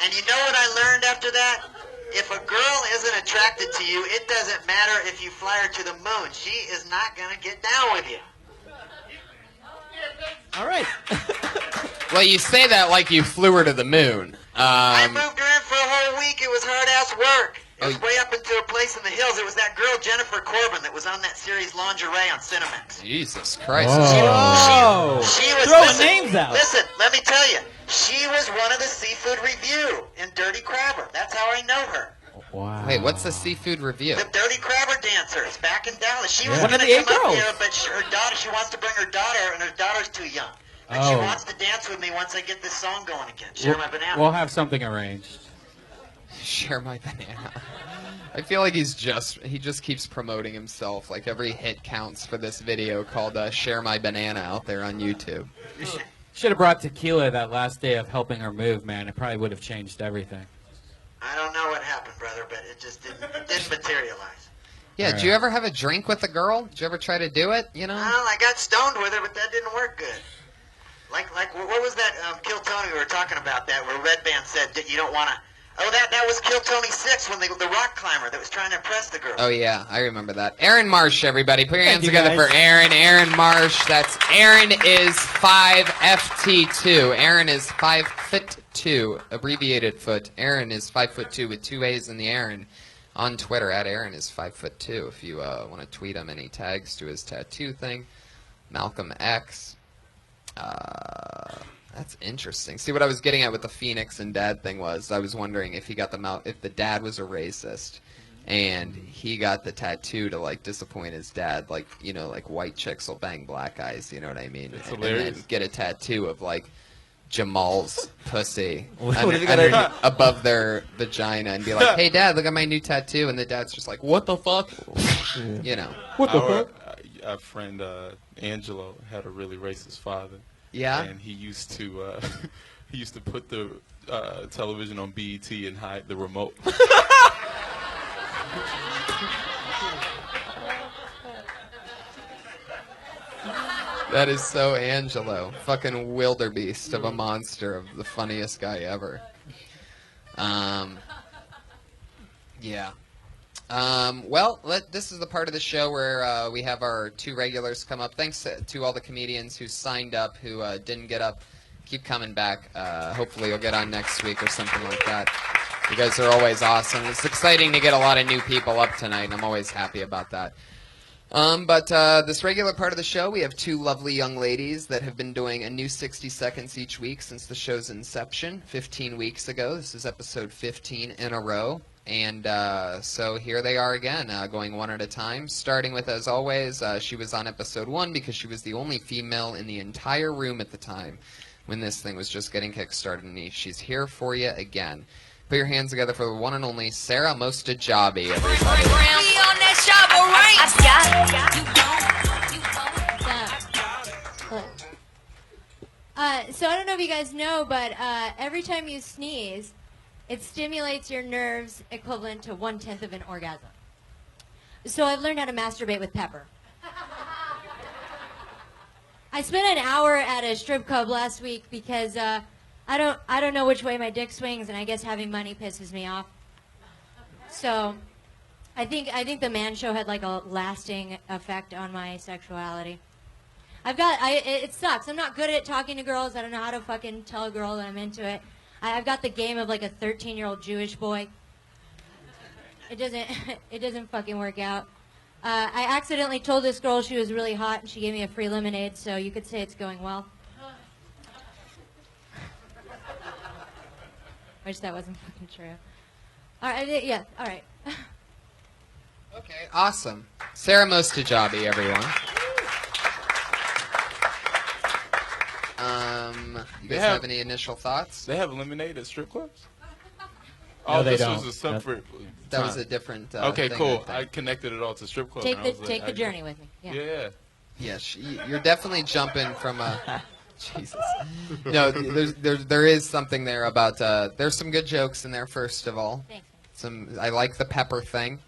And you know what I learned after that? If a girl isn't attracted to you, it doesn't matter if you fly her to the moon. She is not going to get down with you. All right. Well, you say that like you flew her to the moon. I moved her in for a whole week. It was hard-ass work. It was way up into a place in the hills. It was that girl, Jennifer Corbin, that was on that series Lingerie on Cinemax. Jesus Christ. Whoa. She was Throwing listen, names out. Listen, let me tell you. She was one of the Seafood Review in Dirty Crabber. That's how I know her. Wow. Wait, what's the seafood review? The Dirty Crabber dancers back in Dallas. She was One going of to the come up 8 girls. here, but her daughter, she wants to bring her daughter, and her daughter's too young. But she wants to dance with me once I get this song going again. Share my banana. We'll have something arranged. Share my banana. I feel like he just keeps promoting himself. Like every hit counts for this video called Share My Banana out there on YouTube. Should have brought tequila that last day of helping her move, man. It probably would have changed everything. I don't know what happened, brother, but it just didn't materialize. Yeah, did you ever have a drink with a girl? Did you ever try to do it, you know? Well, I got stoned with her, but that didn't work good. Like what was that Kill Tony we were talking about that where Red Band said that you don't want to... Oh, that was Kill Tony 6 when the rock climber that was trying to impress the girl. Oh, yeah, I remember that. Aaron Marsh, everybody. Put your hands you, together guys. for Aaron Marsh. That's Aaron is 5FT2. Aaron is 5'2", abbreviated foot. Aaron is 5'2" with 2 A's in the Aaron. On Twitter, at Aaron is 5'2", if you want to tweet him any tags to his tattoo thing. Malcolm X. That's interesting. See, what I was getting at with the Phoenix and Dad thing was I was wondering if he got if the dad was a racist, and he got the tattoo to like disappoint his dad, like like white chicks will bang black guys, you know what I mean? It's and hilarious. then get a tattoo of like Jamal's pussy What if you got above their vagina and be like, "Hey, Dad, look at my new tattoo," and the dad's just like, "What the fuck?" You know. What the fuck? Our friend Angelo had a really racist father. Yeah. And he used to put the television on BET and hide the remote. That is so Angelo. Fucking wildebeest of a monster of the funniest guy ever. Yeah. Well, this is the part of the show where we have our 2 regulars come up. Thanks to all the comedians who signed up, who didn't get up. Keep coming back. Hopefully you'll get on next week or something like that. You guys are always awesome. It's exciting to get a lot of new people up tonight, and I'm always happy about that. But this regular part of the show, we have 2 lovely young ladies that have been doing a new 60 seconds each week since the show's inception 15 weeks ago. This is episode 15 in a row. And so here they are again, going one at a time, starting with, as always, she was on episode 1 because she was the only female in the entire room at the time when this thing was just getting kick-started. And she's here for you again. Put your hands together for the one and only Sarah Mostajobi, everybody. So I don't know if you guys know, but every time you sneeze, it stimulates your nerves equivalent to 1/10 of an orgasm. So I've learned how to masturbate with pepper. I spent an hour at a strip club last week because I don't know which way my dick swings, and I guess having money pisses me off. So I think the man show had like a lasting effect on my sexuality. It sucks. I'm not good at talking to girls. I don't know how to fucking tell a girl that I'm into it. I've got the game of like a 13-year-old Jewish boy. It doesn't fucking work out. I accidentally told this girl she was really hot, and she gave me a free lemonade, so you could say it's going well. Wish that wasn't fucking true. All right, yeah, all right. Okay, awesome. Sarah Mostajobi, everyone. You guys have any initial thoughts? They have lemonade at strip clubs? No, they this don't. was a separate. That was a different. Okay, thing, cool. I I connected it all to strip club. Take and I was the journey with me. Yeah. Yeah. Yes, you're definitely jumping from a. Jesus. No, there is something there about. There's some good jokes in there. First of all, Thanks. I like the pepper thing.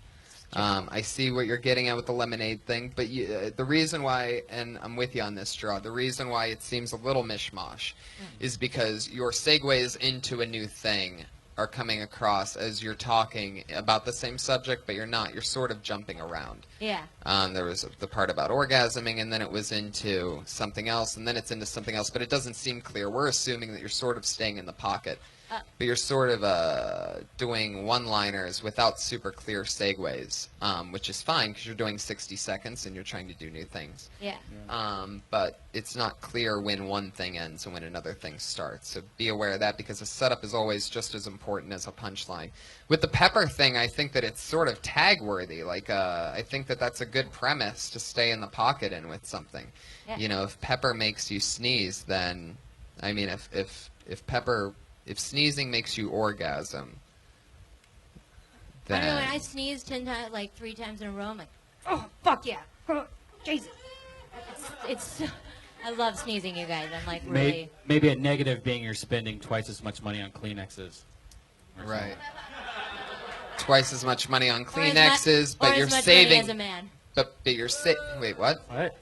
I see what you're getting at with the lemonade thing, but the reason why, and I'm with you on this, Jerrod, the reason why it seems a little mishmash is because your segues into a new thing are coming across as you're talking about the same subject, but you're not. You're sort of jumping around. Yeah. There was the part about orgasming, and then it was into something else, and then it's into something else, but it doesn't seem clear. We're assuming that you're sort of staying in the pocket. But you're sort of doing one-liners without super clear segues, which is fine because you're doing 60 seconds and you're trying to do new things. Yeah. But it's not clear when one thing ends and when another thing starts. So be aware of that because the setup is always just as important as a punchline. With the pepper thing, I think that it's sort of tag-worthy. Like, I think that that's a good premise to stay in the pocket in with something. Yeah. You know, if pepper makes you sneeze, then, I mean, if sneezing makes you orgasm, then... I don't know, when I sneeze 10 times, like 3 times in a row, I'm like, oh, fuck yeah. Oh, Jesus. It's I love sneezing, you guys. I'm like really... Maybe a negative being you're spending twice as much money on Kleenexes. Right. Twice as much money on Or Kleenexes, but you're as much saving... money as a man. But you're Wait, what? What?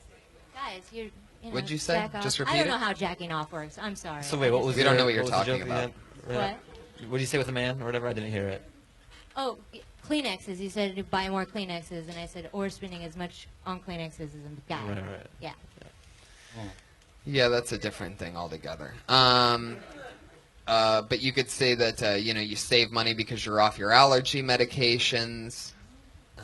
Guys, you know, What'd you say? jack off. Just repeat I don't it? know how jacking off works. I'm sorry. So wait, what was We don't your- know what you're was the talking joke about. again? What? What did you say with a man or whatever? I didn't hear it. Oh, Kleenexes. You said to buy more Kleenexes, and I said, or spending as much on Kleenexes as a guy. Right. Yeah. Yeah, that's a different thing altogether. But you could say that, you save money because you're off your allergy medications.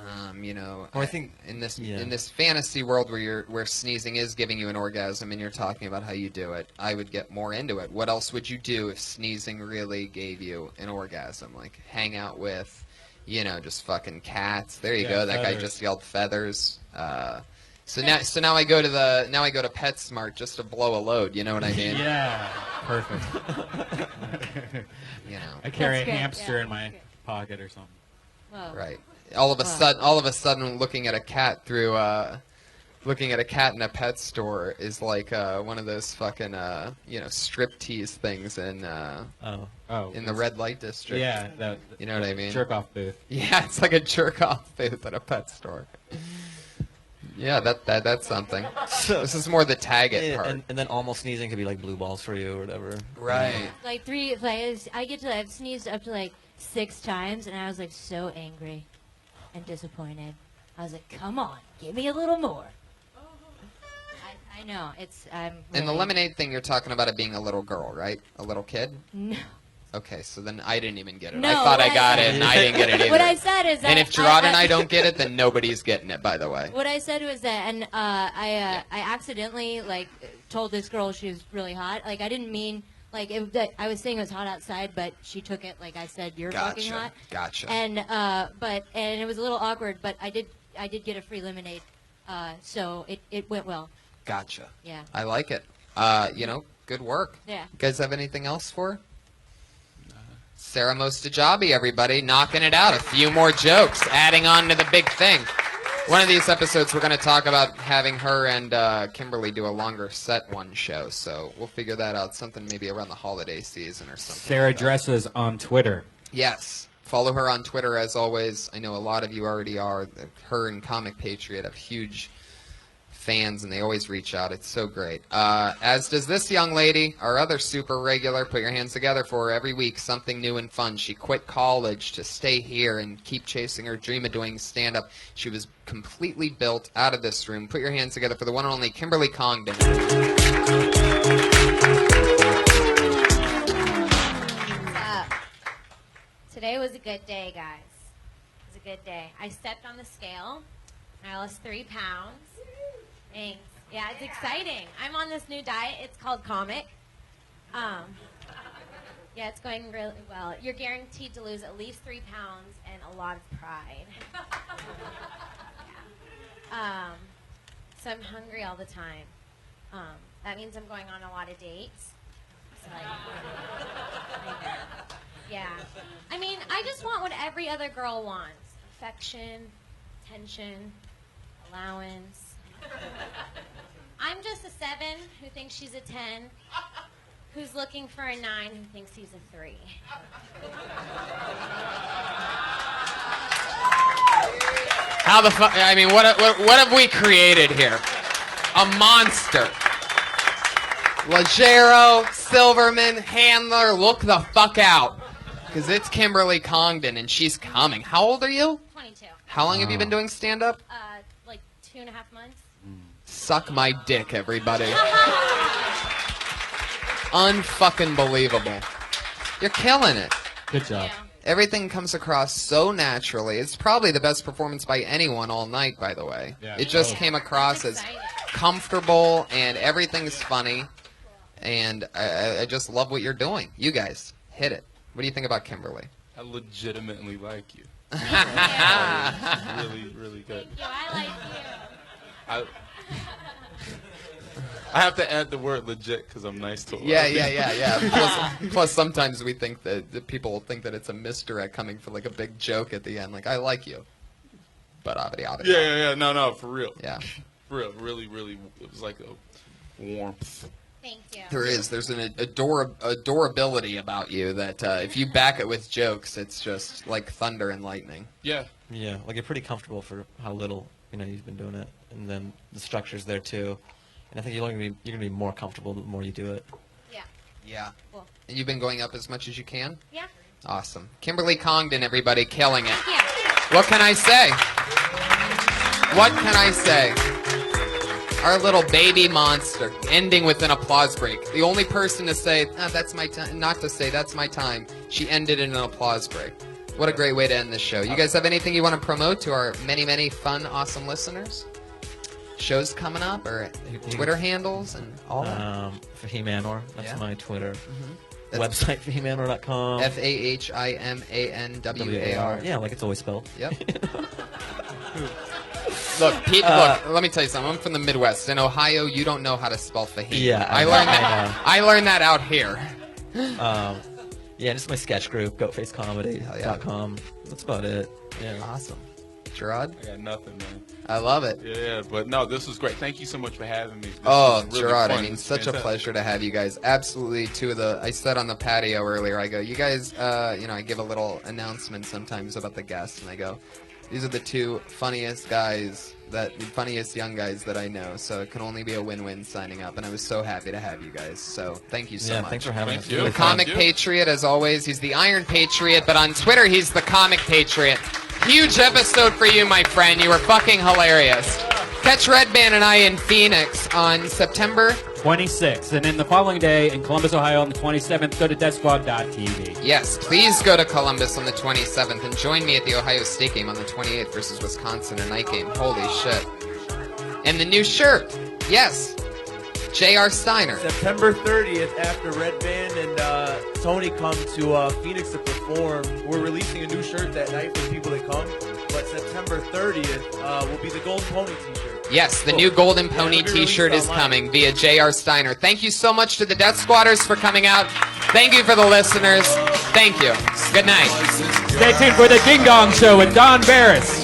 Well, I think in this fantasy world where sneezing is giving you an orgasm and you're talking about how you do it, I would get more into it. What else would you do if sneezing really gave you an orgasm? Like hang out with, just fucking cats. There you go. That guy just yelled feathers. So now I go to PetSmart just to blow a load. You know what I mean? Yeah. Perfect. I carry a hamster in my pocket or something. Whoa. Right. All of a sudden, looking at a cat in a pet store is like one of those fucking striptease things in in the red light district. Yeah, you know what I mean. Jerk off booth. Yeah, it's like a jerk off booth at a pet store. Yeah, that's something. This is more the tag it part. And then almost sneezing could be like blue balls for you or whatever. Right. Like I've sneezed up to like 6 times, and I was like so angry and disappointed. I was like, come on, give me a little more. I know, I'm really... And the lemonade thing, you're talking about it being a little girl, right? A little kid? No. Okay, so then I didn't even get it. No, I thought I got it, and I didn't get it either. What I said is that... And if Jerrod and I don't get it, then nobody's getting it, by the way. What I said was that, and I accidentally, told this girl she was really hot. Like, I didn't mean... I was saying it was hot outside, but she took it like I said, you're fucking hot. Gotcha. And it was a little awkward, but I did get a free lemonade, so it went well. Gotcha. Yeah. I like it. Good work. Yeah. You guys have anything else for her? Sarah Mostajobi, everybody, knocking it out. A few more jokes, adding on to the big thing. One of these episodes, we're going to talk about having her and Kimberly do a longer set one show, so we'll figure that out. Something maybe around the holiday season or something. Sarah Dresses on Twitter. Yes. Follow her on Twitter as always. I know a lot of you already are. Her and Comic Patriot have huge fans, and they always reach out. It's so great. As does this young lady, our other super regular. Put your hands together for her every week. Something new and fun. She quit college to stay here and keep chasing her dream of doing stand-up. She was completely built out of this room. Put your hands together for the one and only Kimberly Congdon. What's up? Today was a good day, guys. It was a good day. I stepped on the scale. I lost 3 pounds. Thanks. Yeah, it's exciting. I'm on this new diet. It's called Comic. Yeah, it's going really well. You're guaranteed to lose at least 3 pounds and a lot of pride. Yeah. So I'm hungry all the time. That means I'm going on a lot of dates. So yeah. I mean, I just want what every other girl wants. Affection, attention, allowance. I'm just a 7 who thinks she's a 10, who's looking for a 9 who thinks he's a 3. How the fuck? I mean, what have we created here? A monster. Legero, Silverman, Handler, look the fuck out. Because it's Kimberly Congdon, and she's coming. How old are you? 22. How long have you been doing stand-up? Like 2.5 months. Suck my dick, everybody. Unfucking believable. You're killing it. Good job. Everything comes across so naturally. It's probably the best performance by anyone all night, by the way. Yeah. It just came across as comfortable, and everything's funny. And I just love what you're doing. You guys, hit it. What do you think about Kimberly? I legitimately like you. Really, really good. Thank you. I like you. I have to add the word legit because I'm nice to her. Yeah. Plus, sometimes we think that people will think that it's a misdirect coming for like a big joke at the end, like I like you, but Yeah. No, for real. Yeah. For real, really, really. It was like a warmth. Thank you. There's an adorability about you that if you back it with jokes, it's just like thunder and lightning. Yeah. Yeah, like you're pretty comfortable for how little you've been doing it, and then the structure's there too. And I think you're gonna be more comfortable the more you do it. Yeah. Yeah. Cool. And you've been going up as much as you can? Yeah. Awesome. Kimberly Congdon, everybody, killing it. Yeah. What can I say? What can I say? Our little baby monster, ending with an applause break. The only person to say, that's my time, not to say, that's my time. She ended in an applause break. What a great way to end this show. You guys have anything you want to promote to our many, many fun, awesome listeners? Shows coming up, or Twitter handles and all that? Fahim Anwar, that's my Twitter. Mm-hmm. Website, FahimAnwar.com. FAHIMANWAR. Yeah, like it's always spelled. Yep. Look, Pete, look, let me tell you something. I'm from the Midwest. In Ohio, you don't know how to spell Fahim. Yeah, I learned that. I learned that out here. Yeah, this is my sketch group, goatfacecomedy.com. That's about it. Yeah. Awesome. Jerrod? I got nothing, man. I love it. Yeah, but no, this was great. Thank you so much for having me. Jerrod, fun. I mean, such a pleasure to have you guys. Absolutely, I said on the patio earlier, I go, you guys, I give a little announcement sometimes about the guests, and I go, these are the 2 funniest young guys that I know, so it can only be a win-win signing up, and I was so happy to have you guys, so thank you so much. Thanks for having us. The Comic Patriot, as always, he's the Iron Patriot, but on Twitter, he's the Comic Patriot. Huge episode for you, my friend. You were fucking hilarious. Catch Red Band and I in Phoenix on September 26th, and then the following day in Columbus, Ohio on the 27th, go to deathsquad.tv. Yes, please go to Columbus on the 27th and join me at the Ohio State game on the 28th versus Wisconsin, a night game. Holy shit. And the new shirt. Yes. J.R. Steiner. September 30th, after Red Band and Tony come to Phoenix to perform, we're releasing a new shirt that night for people that come. But September 30th will be the Golden Pony t-shirt. Yes, the new Golden Pony t-shirt is coming via J.R. Steiner. Thank you so much to the Death Squatters for coming out. Thank you for the listeners. Thank you. Good night. Stay tuned for the Ding Dong Show with Don Barris.